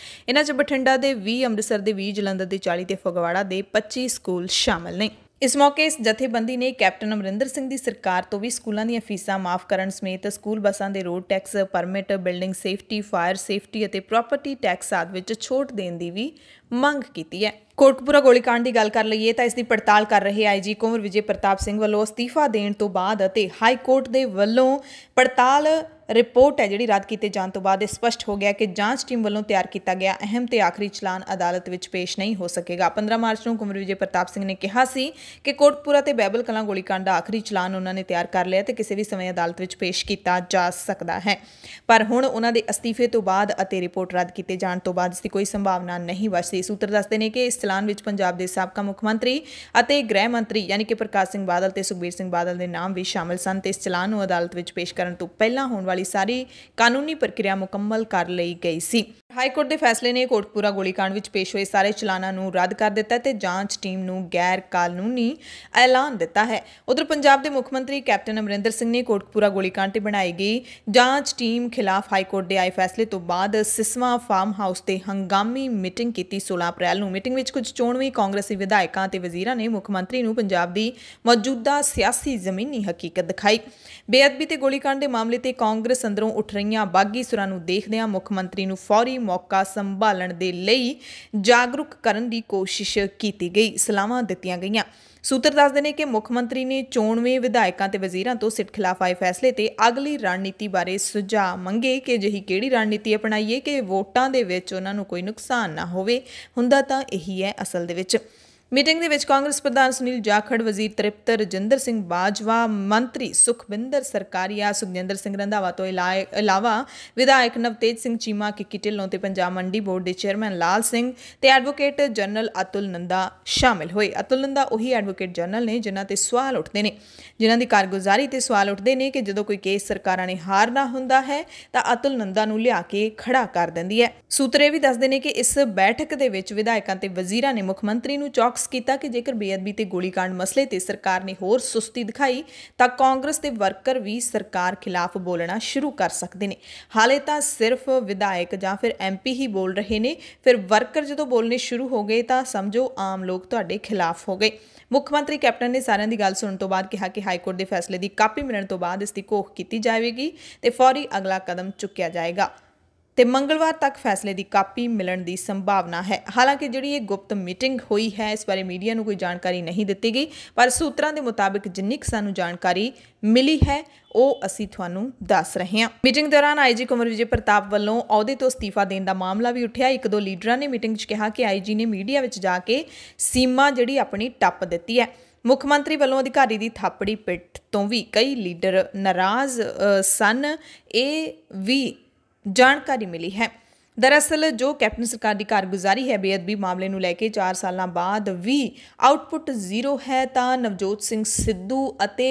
ਇਹਨਾਂ 'ਚ ਬਠਿੰਡਾ ਦੇ 20, ਅੰਮ੍ਰਿਤਸਰ ਦੇ 20, ਜਲੰਧਰ ਦੇ 40 ਤੇ ਫਗਵਾੜਾ ਦੇ 25 ਸਕੂਲ ਸ਼ਾਮਲ ਨੇ। ਇਸ ਮੌਕੇ ਇਸ ਜਥੇਬੰਦੀ ਨੇ ਕੈਪਟਨ ਅਮਰਿੰਦਰ ਸਿੰਘ ਦੀ ਸਰਕਾਰ ਤੋਂ ਵੀ ਸਕੂਲਾਂ ਦੀਆਂ ਫੀਸਾਂ ਮਾਫ ਕਰਨ ਸਮੇਤ ਸਕੂਲ ਬੱਸਾਂ ਦੇ road tax, permit, building safety, fire safety ਅਤੇ ਪ੍ਰਾਪਰਟੀ ਟੈਕਸ ਆਦਿ ਵਿੱਚ ਛੋਟ ਦੇਣ ਦੀ ਵੀ ਮੰਗ ਕੀਤੀ ਹੈ। ਕੋਟਕਪੂਰਾ ਗੋਲੀकांड ਦੀ ਗੱਲ ਕਰ ਲਈਏ ਤਾਂ ਇਸ ਦੀ ਪੜਤਾਲ ਕਰ ਰਹੇ ਆਈਜੀ ਕੁੰਵਰ ਵਿਜੇ ਪ੍ਰਤਾਪ ਸਿੰਘ ਵੱਲੋਂ ਅਸਤੀਫਾ ਦੇਣ ਤੋਂ ਬਾਅਦ ਅਤੇ ਹਾਈ ਕੋਰਟ ਦੇ ਵੱਲੋਂ ਪੜਤਾਲ ਰਿਪੋਰਟ ਹੈ ਜਿਹੜੀ ਰੱਦ ਕੀਤੇ ਜਾਣ ਤੋਂ ਬਾਅਦ ਇਹ ਸਪਸ਼ਟ ਹੋ ਗਿਆ ਕਿ ਜਾਂਚ ਟੀਮ ਵੱਲੋਂ ਤਿਆਰ ਕੀਤਾ ਗਿਆ ਅਹਿਮ ਤੇ ਆਖਰੀ ਚਲਾਨ ਅਦਾਲਤ ਵਿੱਚ ਪੇਸ਼ ਨਹੀਂ ਹੋ ਸਕੇਗਾ। 15 ਮਾਰਚ ਨੂੰ ਕੁੰਵਰ ਵਿਜੇ ਪ੍ਰਤਾਪ ਸਿੰਘ ਨੇ ਕਿਹਾ ਸੀ ਕਿ ਕੋਟਕਪੂਰਾ ਤੇ ਬਹਿਬਲ ਕਲਾਂ ਗੋਲੀकांड ਦਾ ਆਖਰੀ ਚਲਾਨ ਉਹਨਾਂ ਨੇ ਤਿਆਰ ਕਰ ਲਿਆ ਤੇ ਕਿਸੇ ਵੀ ਸਮੇਂ ਅਦਾਲਤ ਵਿੱਚ ਪੇਸ਼ ਕੀਤਾ ਜਾ ਸਕਦਾ ਹੈ। ਪਰ ਹੁਣ ਉਹਨਾਂ ਦੇ ਅਸਤੀਫੇ ਤੋਂ ਬਾਅਦ ਅਤੇ ਰਿਪੋਰਟ ਰੱਦ ਕੀਤੇ ਜਾਣ ਤੋਂ ਬਾਅਦ ਇਸ ਦੀ ਕੋਈ ਸੰਭਾਵਨਾ ਨਹੀਂ ਬਚਦੀ। ਸੂਤਰ ਦੱਸਦੇ ਨੇ ਕਿ ਇਸ ਚਲਾਨ ਵਿੱਚ ਪੰਜਾਬ ਦੇ ਸਾਬਕਾ ਮੁੱਖ ਮੰਤਰੀ ਅਤੇ ਗ੍ਰਹਿ ਮੰਤਰੀ ਯਾਨੀ ਕਿ ਪ੍ਰਕਾਸ਼ ਸਿੰਘ ਬਾਦਲ ਤੇ ਸੁਖਬੀਰ ਸਿੰਘ ਬਾਦਲ ਦੇ ਨਾਮ ਵੀ ਸ਼ਾਮਲ ਸਨ ਤੇ ਇਸ ਚਲਾਨ ਨੂੰ ਅਦਾਲਤ ਵਿੱਚ ਪੇਸ਼ ਕਰਨ ਤੋਂ ਪਹਿਲਾਂ ਹੋਣ ਵਾਲੀ ਸਾਰੀ ਕਾਨੂੰਨੀ ਪ੍ਰਕਿਰਿਆ ਮੁਕੰਮਲ ਕਰ ਲਈ ਗਈ ਸੀ। ਹਾਈ ਕੋਰਟ ਦੇ ਫੈਸਲੇ ਨੇ ਕੋਟਕਪੂਰਾ ਗੋਲੀकांड ਵਿੱਚ ਪੇਸ਼ ਹੋਏ ਸਾਰੇ ਚਲਾਨਾਂ ਨੂੰ ਰੱਦ ਕਰ ਦਿੱਤਾ ਤੇ ਜਾਂਚ ਟੀਮ ਨੂੰ ਗੈਰ ਕਾਨੂੰਨੀ ਐਲਾਨ ਦਿੱਤਾ ਹੈ। ਉਧਰ ਪੰਜਾਬ ਦੇ ਮੁੱਖ ਮੰਤਰੀ ਕੈਪਟਨ ਅਮਰਿੰਦਰ ਸਿੰਘ ਨੇ ਕੋਟਕਪੂਰਾ ਗੋਲੀकांड ਤੇ ਬਣਾਈ ਗਈ ਜਾਂਚ ਟੀਮ ਖਿਲਾਫ ਹਾਈ ਕੋਰਟ ਦੇ ਆਏ ਫੈਸਲੇ ਤੋਂ ਬਾਅਦ ਸਿਸਵਾ ਫਾਰਮ ਹਾਊਸ ਤੇ ਹੰਗਾਮੀ ਮੀਟਿੰਗ ਕੀਤੀ 16 ਅਪ੍ਰੈਲ ਨੂੰ। ਮੀਟਿੰਗ ਵਿੱਚ ਕੁਝ ਚੋਣਵੀਂ ਕਾਂਗਰਸੀ ਵਿਧਾਇਕਾਂ ਤੇ ਵਜ਼ੀਰਾਂ ਨੇ ਮੁੱਖ ਮੰਤਰੀ ਨੂੰ ਪੰਜਾਬ ਦੀ ਮੌਜੂਦਾ ਸਿਆਸੀ ਜ਼ਮੀਨੀ ਹਕੀਕਤ ਦਿਖਾਈ। ਬੇਅਦਬੀ ਤੇ ਗੋਲੀकांड ਦੇ ਮਾਮਲੇ ਤੇ ਕਾਂਗਰਸ ਅੰਦਰੋਂ ਉੱਠ ਰਹੀਆਂ ਬਾਗੀ ਸੁਰਾਂ ਨੂੰ ਦੇਖਦਿਆਂ ਮੁੱਖ ਮੰਤਰੀ ਨੂੰ ਫੌਰੀ ਮੌਕਾ ਸੰਭਾਲਣ ਦੇ ਲਈ ਜਾਗਰੂਕ ਕਰਨ ਦੀ ਕੋਸ਼ਿਸ਼ ਕੀਤੀ ਗਈ, ਸਲਾਹਾਂ ਦਿੱਤੀਆਂ ਗਈਆਂ। ਸੂਤਰ ਦੱਸਦੇ ਨੇ ਕਿ ਮੁੱਖ ਮੰਤਰੀ ਨੇ ਚੋਣਵੇਂ ਵਿਧਾਇਕਾਂ ਤੇ ਵਜ਼ੀਰਾਂ ਤੋਂ ਸਿੱਟ ਖਿਲਾਫ ਆਏ ਫੈਸਲੇ ਤੇ ਅਗਲੀ ਰਣਨੀਤੀ ਬਾਰੇ ਸੁਝਾਅ ਮੰਗੇ ਕਿ ਅਜਿਹੀ ਕਿਹੜੀ ਰਣਨੀਤੀ ਅਪਣਾਈਏ ਕਿ ਵੋਟਾਂ ਦੇ ਵਿੱਚ ਉਹਨਾਂ ਨੂੰ ਕੋਈ ਨੁਕਸਾਨ ਨਾ ਹੋਵੇ। ਹੁੰਦਾ ਤਾਂ ਇਹੀ ਹੈ ਅਸਲ ਦੇ ਵਿੱਚ। ਮੀਟਿੰਗ ਦੇ ਵਿੱਚ ਕਾਂਗਰਸ ਪ੍ਰਧਾਨ ਸੁਨੀਲ ਜਾਖੜ, ਵਜ਼ੀਰ ਤ੍ਰਿਪਤ ਰਜਿੰਦਰ ਸਿੰਘ ਬਾਜਵਾ, ਮੰਤਰੀ ਸੁਖਬਿੰਦਰ ਸਰਕਾਰੀਆ, ਸੁਖਜਿੰਦਰ ਸਿੰਘ ਰੰਧਾਵਾ ਤੋਂ ਇਲਾਵਾ ਵਿਧਾਇਕ ਨਵਤੇਜ ਸਿੰਘ ਚੀਮਾ, ਕਿੱਕੀ ਢਿੱਲੋਂ ਤੇ ਪੰਜਾਬ ਮੰਡੀ ਬੋਰਡ ਦੇ ਚੇਅਰਮੈਨ ਲਾਲ ਸਿੰਘ ਤੇ ਐਡਵੋਕੇਟ ਜਨਰਲ ਅਤੁਲ ਨੰਦਾ ਸ਼ਾਮਿਲ ਹੋਏ। ਅਤੁਲ ਨੰਦਾ ਉਹੀ ਐਡਵੋਕੇਟ ਜਨਰਲ ਨੇ ਜਿਨ੍ਹਾਂ ਤੇ ਸਵਾਲ ਉੱਠਦੇ ਨੇ, ਜਿਨ੍ਹਾਂ ਦੀ ਕਾਰਗੁਜ਼ਾਰੀ ਤੇ ਸਵਾਲ ਉੱਠਦੇ ਨੇ ਕਿ ਜਦੋਂ ਕੋਈ ਕੇਸ ਸਰਕਾਰਾਂ ਨੇ ਹਾਰਨਾ ਹੁੰਦਾ ਹੈ ਤਾਂ ਅਤੁਲ ਨੰਦਾ ਨੂੰ ਲਿਆ ਕੇ ਖੜਾ ਕਰ ਦਿੰਦੀ ਹੈ। ਸੂਤਰ ਇਹ ਵੀ ਦੱਸਦੇ ਨੇ ਕਿ ਇਸ ਬੈਠਕ ਦੇ ਵਿੱਚ ਵਿਧਾਇਕਾਂ ਤੇ ਵਜ਼ੀਰਾਂ ਨੇ ਮੁੱਖ ਮੰਤਰੀ ਨੂੰ ਚੌਕਸੀ चौकस किया कि जेकर बेअदबी ते गोलीकांड मसले ते सरकार ने होर सुस्ती दिखाई तां कांग्रेस के वर्कर भी सरकार खिलाफ बोलना शुरू कर सकते हैं। हाले तो सिर्फ विधायक जां फिर MP ही बोल रहे ने, फिर वर्कर जो बोलने शुरू हो गए तो समझो आम लोग तुहाडे खिलाफ हो गए। मुख मंत्री कैप्टन ने सारिਆਂ ਦੀ ਗੱਲ सुनने तो बाद कहा कि हाईकोर्ट के फैसले की कापी मिलने तो बाद इसकी घोख की जाएगी तो फौरी अगला कदम चुकया जाएगा ਤੇ मंगलवार तक फैसले की कापी मिलने की संभावना है। हालांकि जी ये गुप्त मीटिंग हुई है इस बारे मीडिया को कोई जानकारी नहीं दी गई, पर सूत्रों के मुताबिक जिन्नी क सानू जानकारी मिली है वो असी तुहानू दस रहे हैं। मीटिंग दौरान IG कुंवर विजय प्रताप वालों अहुदे तो अस्तीफा देने का मामला भी उठा। एक दो लीडर ने मीटिंग कहा कि IG ने मीडिया में जाके सीमा जी अपनी टप दी है। मुख मंत्री वालों अधिकारी की थापड़ी पिट तो भी कई लीडर नाराज़ सन, ये भी जानकारी मिली है। दरअसल जो कैप्टन सरकार की कारगुजारी है बेअदबी मामले को लैके 4 साल बाद भी आउटपुट जीरो है तो नवजोत सिंह सिद्धू अते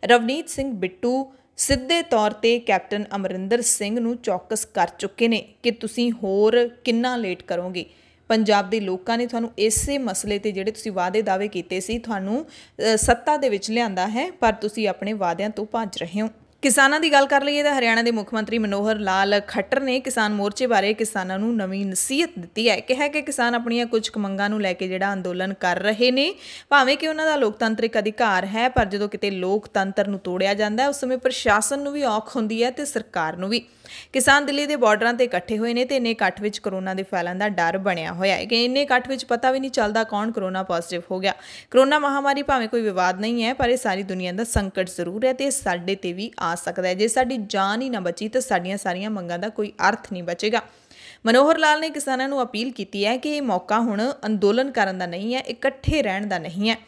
रवनीत सिंह बिट्टू सीधे तौर पर कैप्टन अमरिंदर सिंह नूं चौकस कर चुके हैं कि तुसीं होर किन्ना लेट करोगे। पंजाब के लोगों ने तुहानूं इसे मसले ते जिहड़े तुसीं वादे दावे कीते सी तुहानूं सत्ता दे विच लिआंदा है, पर तुसीं अपने वादियां तो भज रहे हो। किसानों की गल कर लीए तो हरियाणा के मुख मंत्री मनोहर लाल खट्टर ने किसान मोर्चे बारे किसानों को नवीं नसीहत दी है। कहा कि किसान अपन कुछ मंगां नूं लैके जिहड़ा अंदोलन कर रहे हैं, भावें कि उन्हां दा लोकतांत्रिक अधिकार है, पर जो किते लोकतंत्र नूं तोड़िया जांदा है उस समय प्रशासन नूं भी औख हुंदी है ते सरकार नूं भी। किसान दिल्ली के बॉर्डर से इकट्ठे हुए हैं तो इन्ने इकट्ठ में कोरोना के फैलन का डर बनया होया है कि इन्ने इकट्ठ में पता भी नहीं चलता कौन कोरोना पॉजिटिव हो गया। कोरोना महामारी भावें कोई विवाद नहीं है, पर यह सारी दुनिया का संकट जरूर है तो साडे ते भी आ सकता है। जे साडी जान ही ना बची तो साडियां सारियां मंगां दा कोई अर्थ नहीं बचेगा। मनोहर लाल ने किसानों को अपील की है कि यह मौका हुण अंदोलन करन दा नहीं है, इकट्ठे रहन दा नहीं है।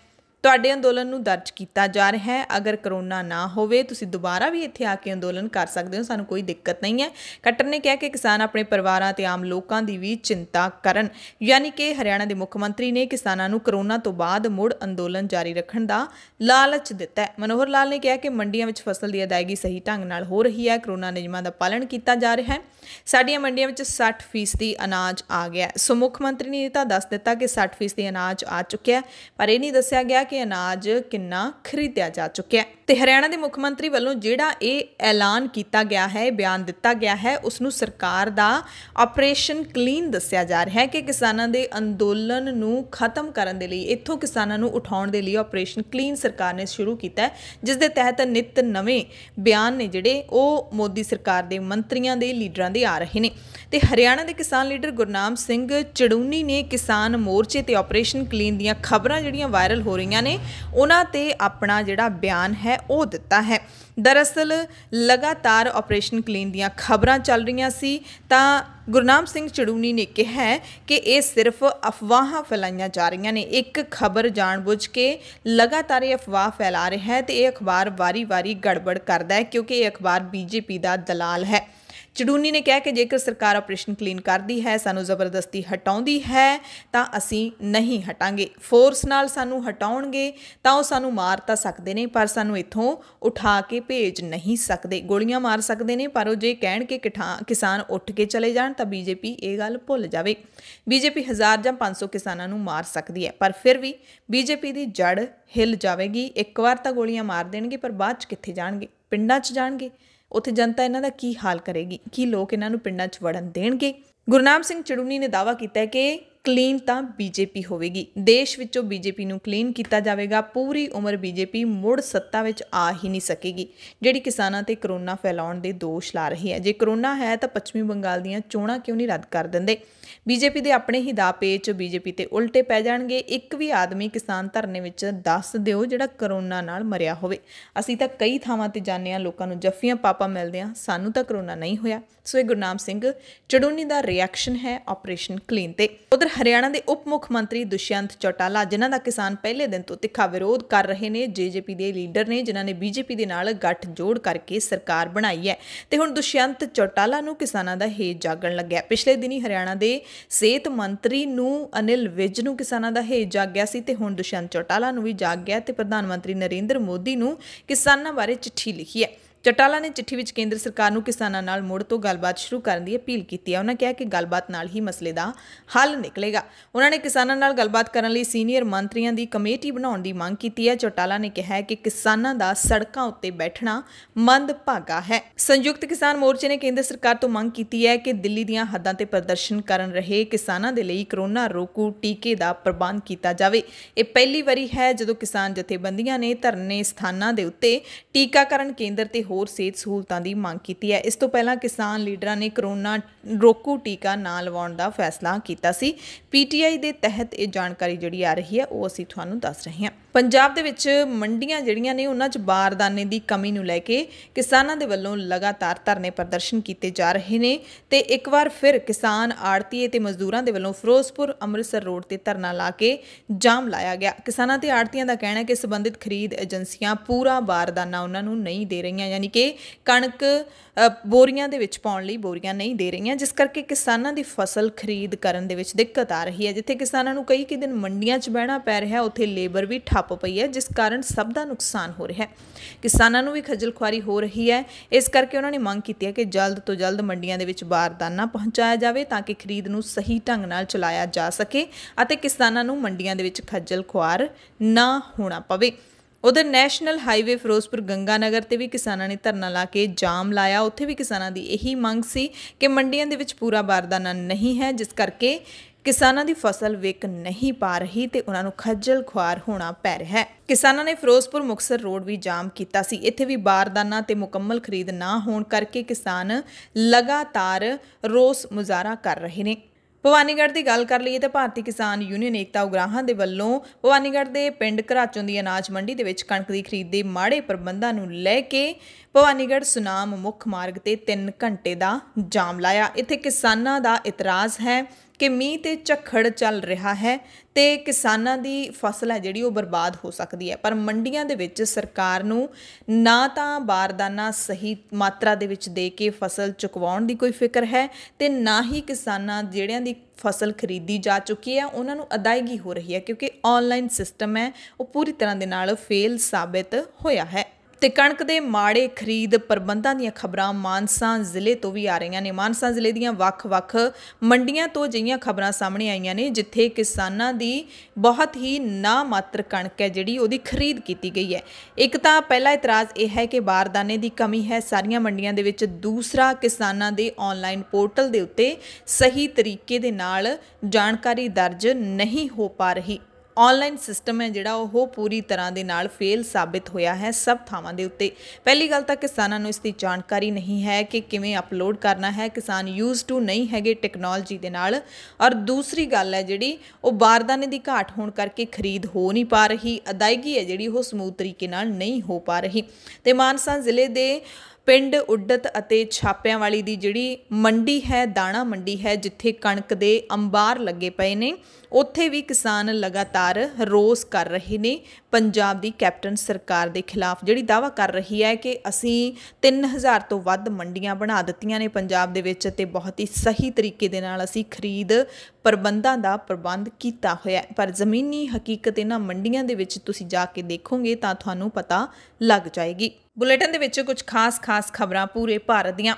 तुहाडे अंदोलन नूं दर्ज किया जा रहा है। अगर करोना ना होवे तुसीं दोबारा भी इत्थे आके अंदोलन कर सकते हो, सानूं कोई दिक्कत नहीं है। खट्टर ने कहा कि किसान अपने परिवारां ते आम लोगों की भी चिंता करन। यानी कि हरियाणा के मुख मंत्री ने किसानों को करोना तो बाद मुड़ अंदोलन जारी रखने का लालच दिता है। मनोहर लाल ने कहा कि मंडियां विच फसल की अदायगी सही ढंग नाल हो रही है, कोरोना नियमां का पालन किया जा रहा है। साडियां मंडियां विच 60% अनाज आ गया। सो मुख मंत्री ने तो दस दिता कि 60% अनाज आ चुका है, पर यह नहीं दस्सिया गया कि अनाज किन्ना खरीदिया जा चुका है। तो हरियाणा के मुख मंत्री वालों जिहड़ा ये ऐलान किया गया है, बयान दिता गया है, उसनूं सरकार का ऑपरेशन क्लीन दस्सिया जा रहा है कि किसानों के अंदोलन नूं खत्म करने के लिए, इत्थों किसानों नूं उठाउण दे लिए ऑपरेशन क्लीन सरकार ने शुरू किया है, जिस दे तहत नित नवें बयान ने जिहड़े वो मोदी सरकार के मंत्रियों के लीडरां दे आ रहे हैं। तो हरियाणा के किसान लीडर गुरनाम सिंह चड़ूनी ने किसान मोर्चे ते ऑपरेशन क्लीन दीयां खबरां जिहड़ियां वायरल हो रही ने उन्हां ते अपना जिहड़ा बयान है वो दिता है। दरअसल लगातार ऑपरेशन क्लीन दीयां खबरां चल रही सी तां गुरनाम सिंह चड़ूनी ने कहा है कि ये सिर्फ अफवाह फैलाइया जा रही ने। एक खबर जानबूझ के लगातार ये अफवाह फैला रहा है तो ये अखबार वारी वारी गड़बड़ करता है, क्योंकि ये अखबार BJP का दलाल है। चड़ूनी ने कहा कि जेकर सरकार ऑपरेशन क्लीन करती है, सानू जबरदस्ती हटाउंदी है तो असी नहीं हटांगे। फोर्स नाल सानू हटाउणगे तो वो सानू मार तो सकते हैं, पर सानू इत्थों उठा के भेज नहीं सकते। गोलियां मार सकते हैं, पर वो जे कहण के किसान उठ के चले जाण तो BJP ये गल भुल जाए। BJP 1000 ਜਾਂ 500 किसानों नूं मार सकती है, पर फिर भी BJP की जड़ हिल जाएगी। एक बार तो गोलियां मार देणगे, पर बाद च कित्थे जाणगे? पिंडां च जाणगे। उत्थे जनता इन्हां दा की हाल करेगी? की लोग इन्हां नूं पिंडां च वड़न देणगे? गुरनाम सिंह चड़ूनी ने दावा किया है कि क्लीन तो BJP होगी, देश विचों BJP नूं क्लीन किया जाएगा। पूरी उम्र BJP मुड़ सत्ता विच आ ही नहीं सकेगी, जिहड़ी किसानां ते करोना फैलाउण दे दोष ला रही है। जे करोना है तो पश्चिमी बंगाल दीयां चोणां क्यों नहीं रद्द कर दिंदे? BJP दे अपने ही दा पेच BJP ते उल्टे पै जाणगे। एक भी आदमी किसान धरने विच दस दिओ जिहड़ा करोना नाल मरिया होवे। असीं तां कई थावां ते जाने आ, लोकां नूं जफ्फियां पापा मिलदे आ, सानूं तां करोना नहीं होया। सो ये गुरनाम सिंह चड़ूनी का रिएक्शन है ऑपरेशन क्लीन ते। उधर हरियाणा के उप मुख मंत्री दुष्यंत चौटाला, जिन्हां दा किसान पहले दिन तो तिखा विरोध कर रहे हैं, JJP के लीडर ने जिन्हां ने BJP के नाल गठजोड़ करके सरकार बनाई है, तो हुण दुष्यंत चौटाला नूं किसानां दा हेज जागण लग्या। पिछले दिनी हरियाणा के सेहत मंत्री नूं अनिल विज नूं किसानां दा हेज जाग गया सी, ते हुण दुष्यंत चौटाला नूं भी जाग गया ते प्रधानमंत्री नरेंद्र मोदी नूं किसानां बारे चिट्ठी लिखी है। ਚੌਟਾਲਾ ਨੇ ਚਿੱਠੀ ਵਿੱਚ ਕੇਂਦਰ ਸਰਕਾਰ ਨੂੰ ਕਿਸਾਨਾਂ ਨਾਲ ਮੁੜ ਤੋਂ ਗੱਲਬਾਤ ਸ਼ੁਰੂ ਕਰਨ ਦੀ ਅਪੀਲ ਕੀਤੀ ਹੈ। ਉਹਨਾਂ ਕਿਹਾ ਕਿ ਗੱਲਬਾਤ ਨਾਲ ਹੀ ਮਸਲੇ ਦਾ ਹੱਲ ਨਿਕਲੇਗਾ। ਉਹਨਾਂ ਨੇ ਕਿਸਾਨਾਂ ਨਾਲ ਗੱਲਬਾਤ ਕਰਨ ਲਈ ਸੀਨੀਅਰ ਮੰਤਰੀਆਂ ਦੀ ਕਮੇਟੀ ਬਣਾਉਣ ਦੀ ਮੰਗ ਕੀਤੀ ਹੈ। ਚੌਟਾਲਾ ਨੇ ਕਿਹਾ ਕਿ ਕਿਸਾਨਾਂ ਦਾ ਸੜਕਾਂ ਉੱਤੇ ਬੈਠਣਾ ਮੰਦਭਾਗਾ ਹੈ। ਸੰਯੁਕਤ ਕਿਸਾਨ ਮੋਰਚੇ ਨੇ ਕੇਂਦਰ ਸਰਕਾਰ ਤੋਂ ਮੰਗ ਕੀਤੀ ਹੈ ਕਿ ਦਿੱਲੀ ਦੀਆਂ ਹੱਦਾਂ ਤੇ ਪ੍ਰਦਰਸ਼ਨ ਕਰਨ ਰਹੇ ਕਿਸਾਨਾਂ ਦੇ ਲਈ ਕਰੋਨਾ ਰੋਕੂ ਟੀਕੇ ਦਾ ਪ੍ਰਬੰਧ ਕੀਤਾ ਜਾਵੇ। ਇਹ ਪਹਿਲੀ ਵਾਰੀ ਹੈ ਜਦੋਂ ਕਿਸਾਨ ਜਥੇਬੰਦੀਆਂ ਨੇ ਧਰਨੇ ਸਥਾਨਾਂ ਦੇ ਉੱਤੇ ਟੀਕਾਕਰਨ ਕੇਂਦਰ ਤੇ ਹੋਰ ਸਿਹਤ ਸਹੂਲਤਾਂ ਦੀ ਮੰਗ ਕੀਤੀ ਹੈ। ਇਸ ਤੋਂ ਪਹਿਲਾਂ ਕਿਸਾਨ ਲੀਡਰਾਂ ਨੇ ਕਰੋਨਾ ਰੋਕੂ ਟੀਕਾ ਨਾ ਲਵਾਉਣ ਦਾ ਫੈਸਲਾ ਕੀਤਾ ਸੀ। ਪੀਟੀਆਈ ਦੇ ਤਹਿਤ ਇਹ ਜਾਣਕਾਰੀ ਜਿਹੜੀ ਆ ਰਹੀ ਹੈ ਉਹ ਅਸੀਂ ਤੁਹਾਨੂੰ ਦੱਸ ਰਹੇ ਹਾਂ। ਪੰਜਾਬ ਦੇ ਵਿੱਚ ਮੰਡੀਆਂ ਜਿਹੜੀਆਂ ਨੇ ਉਹਨਾਂ 'ਚ ਬਾਰਦਾਨੇ ਦੀ ਕਮੀ ਨੂੰ ਲੈ ਕੇ ਕਿਸਾਨਾਂ ਦੇ ਵੱਲੋਂ ਲਗਾਤਾਰ ਧਰਨੇ ਪ੍ਰਦਰਸ਼ਨ ਕੀਤੇ ਜਾ ਰਹੇ ਨੇ ਤੇ ਇੱਕ ਵਾਰ ਫਿਰ ਕਿਸਾਨ ਆੜਤੀਏ ਤੇ ਮਜ਼ਦੂਰਾਂ ਦੇ ਵੱਲੋਂ ਫਿਰੋਜ਼ਪੁਰ ਅੰਮ੍ਰਿਤਸਰ ਰੋਡ ਤੇ ਧਰਨਾ ਲਾ ਕੇ ਜਾਮ ਲਾਇਆ ਗਿਆ। ਕਿਸਾਨਾਂ ਤੇ ਆੜਤੀਆਂ ਦਾ ਕਹਿਣਾ ਹੈ ਕਿ ਸੰਬੰਧਿਤ ਖਰੀਦ ਏਜੰਸੀਆਂ ਪੂਰਾ ਬਾਰਦਾਨਾ ਉਹਨਾਂ ਨੂੰ ਨਹੀਂ ਦੇ ਰਹੀਆਂ, ਯਾਨੀ ਕਿ ਕਣਕ ਬੋਰੀਆਂ ਦੇ ਵਿੱਚ ਪਾਉਣ ਲਈ ਬੋਰੀਆਂ ਨਹੀਂ ਦੇ ਰਹੀਆਂ, ਜਿਸ ਕਰਕੇ ਕਿਸਾਨਾਂ ਦੀ ਫਸਲ ਖਰੀਦ ਕਰਨ ਦੇ ਵਿੱਚ ਦਿੱਕਤ ਆ ਰਹੀ ਹੈ। ਜਿੱਥੇ ਕਿਸਾਨਾਂ ਨੂੰ ਕਈ ਦਿਨ ਮੰਡੀਆਂ 'ਚ ਬਹਿਣਾ ਪੈ ਰਿਹਾ, ਉੱਥੇ ਲੇਬਰ ਵੀ ਠੱਪ ਪਈ ਹੈ, ਜਿਸ ਕਾਰਨ ਸਭ ਦਾ ਨੁਕਸਾਨ ਹੋ ਰਿਹਾ ਹੈ। ਕਿਸਾਨਾਂ ਨੂੰ ਵੀ ਖੱਜਲ ਖੁਆਰੀ ਹੋ ਰਹੀ ਹੈ। ਇਸ ਕਰਕੇ ਉਹਨਾਂ ਨੇ ਮੰਗ ਕੀਤੀ ਹੈ ਕਿ ਜਲਦ ਤੋਂ ਜਲਦ ਮੰਡੀਆਂ ਦੇ ਵਿੱਚ ਬਾਰਦਾਨਾ ਪਹੁੰਚਾਇਆ ਜਾਵੇ ਤਾਂ ਕਿ ਖਰੀਦ ਨੂੰ ਸਹੀ ਢੰਗ ਨਾਲ ਚਲਾਇਆ ਜਾ ਸਕੇ ਅਤੇ ਕਿਸਾਨਾਂ ਨੂੰ ਮੰਡੀਆਂ ਦੇ ਵਿੱਚ ਖੱਜਲ ਖੁਆਰ ਨਾ ਹੋਣਾ ਪਵੇ। उधर नैशनल हाईवे फिरोजपुर गंगानगर ते भी किसानों ने धरना ला के जाम लाया। उत्थे भी किसानों की यही मंग सी कि मंडियां दे विच पूरा बारदाना नहीं है, जिस करके किसानों की फसल विक नहीं पा रही ते उन्हां नूं खज्जल खुआर होना पै रहा है। किसानों ने फिरोजपुर मुक्तसर रोड भी जाम किया सी। इत्थे भी बारदाना ते मुकम्मल खरीद ना होने करके किसान लगातार रोस मुजाहरा कर रहे हैं। ਭਵਾਨੀਗੜ੍ਹ ਦੀ ਗੱਲ ਕਰ ਲਈਏ ਤਾਂ ਭਾਰਤੀ ਕਿਸਾਨ ਯੂਨੀਅਨ ਏਕਤਾ ਉਗਰਾਹਾਂ ਦੇ ਵੱਲੋਂ ਭਵਾਨੀਗੜ੍ਹ ਦੇ ਪਿੰਡ ਘਰਾਚੋਂ ਦੀ ਅਨਾਜ ਮੰਡੀ ਦੇ ਵਿੱਚ ਕਣਕ ਦੀ ਖਰੀਦ ਦੇ ਮਾੜੇ ਪ੍ਰਬੰਧਾਂ ਨੂੰ ਲੈ ਕੇ ਭਵਾਨੀਗੜ੍ਹ ਸੁਨਾਮ ਮੁੱਖ ਮਾਰਗ ਤੇ 3 ਘੰਟੇ ਦਾ ਜਾਮ ਲਾਇਆ। ਇੱਥੇ ਕਿਸਾਨਾਂ ਦਾ ਇਤਰਾਜ਼ ਹੈ कि मीह ते झक्खड़ चल रहा है ते किसानां दी फसल है जिहड़ी वो बर्बाद हो सकती है, पर मंडियां दे विच सरकार नूं ना तां बारदाना सही मात्रा दे विच दे के फसल चुकवाउण दी कोई फिक्र है ते ना ही किसानां जिहड़ियां दी फसल खरीदी जा चुकी है उन्हां नूं अदायगी हो रही है, क्योंकि ऑनलाइन सिस्टम है वो पूरी तरह दे नाल फेल साबित होया है। ਤੇ ਕਣਕ ਦੇ ਮਾੜੇ ਖਰੀਦ ਪ੍ਰਬੰਧਾਂ ਦੀਆਂ ਖਬਰਾਂ ਮਾਨਸਾ ਜ਼ਿਲ੍ਹੇ ਤੋਂ ਵੀ ਆ ਰਹੀਆਂ ਨੇ। ਮਾਨਸਾ ਜ਼ਿਲ੍ਹੇ ਦੀਆਂ ਵੱਖ-ਵੱਖ ਮੰਡੀਆਂ ਤੋਂ ਅਜਿਹੀਆਂ ਖਬਰਾਂ ਸਾਹਮਣੇ ਆਈਆਂ ਨੇ ਜਿੱਥੇ ਕਿਸਾਨਾਂ ਦੀ ਬਹੁਤ ਹੀ ਨਾ ਮਾਤਰ ਕਣਕ ਹੈ ਜਿਹੜੀ ਉਹਦੀ ਖਰੀਦ ਕੀਤੀ ਗਈ ਹੈ। ਇੱਕ ਤਾਂ ਪਹਿਲਾ ਇਤਰਾਜ਼ ਇਹ ਹੈ ਕਿ ਬਾਰਦਾਨੇ ਦੀ ਕਮੀ ਹੈ ਸਾਰੀਆਂ ਮੰਡੀਆਂ ਦੇ ਵਿੱਚ। ਦੂਸਰਾ, ਕਿਸਾਨਾਂ ਦੇ ਆਨਲਾਈਨ ਪੋਰਟਲ ਦੇ ਉੱਤੇ ਸਹੀ ਤਰੀਕੇ ਦੇ ਨਾਲ ਜਾਣਕਾਰੀ ਦਰਜ ਨਹੀਂ ਹੋ ਪਾ ਰਹੀ। ऑनलाइन सिस्टम है जिहड़ा वो पूरी तरह दे नाल फेल साबित होया है सब थावां दे उत्ते। पहली गल तां किसानां नूं इसदी जानकारी नहीं है कि किवें अपलोड करना है, किसान यूज टू नहीं हैगे टैक्नोलॉजी दे नाल। और दूसरी गल है जिहड़ी वो बारदाने दी घाट होण करके खरीद हो नहीं पा रही, अदायगी है जिहड़ी वो समूथ तरीके नाल नहीं हो पा रही। ते मानसा जिले दे पिंड उड्डत ਅਤੇ ਛਾਪਿਆਂ ਵਾਲੀ ਦੀ ਜਿਹੜੀ ਮੰਡੀ ਹੈ ਦਾਣਾ ਮੰਡੀ ਹੈ ਜਿੱਥੇ ਕਣਕ ਦੇ ਅੰਬਾਰ ਲੱਗੇ ਪਏ ਨੇ, ਉੱਥੇ ਵੀ ਕਿਸਾਨ ਲਗਾਤਾਰ ਰੋਸ ਕਰ ਰਹੇ ਨੇ ਪੰਜਾਬ ਦੀ ਕੈਪਟਨ ਸਰਕਾਰ ਦੇ ਖਿਲਾਫ, ਜਿਹੜੀ ਦਾਅਵਾ ਕਰ ਰਹੀ ਹੈ ਕਿ ਅਸੀਂ 3000 ਤੋਂ ਵੱਧ ਮੰਡੀਆਂ ਬਣਾ ਦਿੱਤੀਆਂ ਨੇ ਪੰਜਾਬ ਦੇ ਵਿੱਚ ਤੇ ਬਹੁਤ ਹੀ ਸਹੀ ਤਰੀਕੇ ਦੇ ਨਾਲ ਅਸੀਂ ਖਰੀਦ ਪ੍ਰਬੰਧਾਂ ਦਾ ਪ੍ਰਬੰਧ ਕੀਤਾ ਹੋਇਆ ਹੈ। ਪਰ ਜ਼ਮੀਨੀ ਹਕੀਕਤ ਇਹਨਾਂ ਮੰਡੀਆਂ ਦੇ ਵਿੱਚ ਤੁਸੀਂ ਜਾ ਕੇ ਦੇਖੋਗੇ ਤਾਂ ਤੁਹਾਨੂੰ ਪਤਾ ਲੱਗ ਜਾਏਗੀ। बुलेटिन दे विच कुछ खास खबरां पूरे भारत दियां।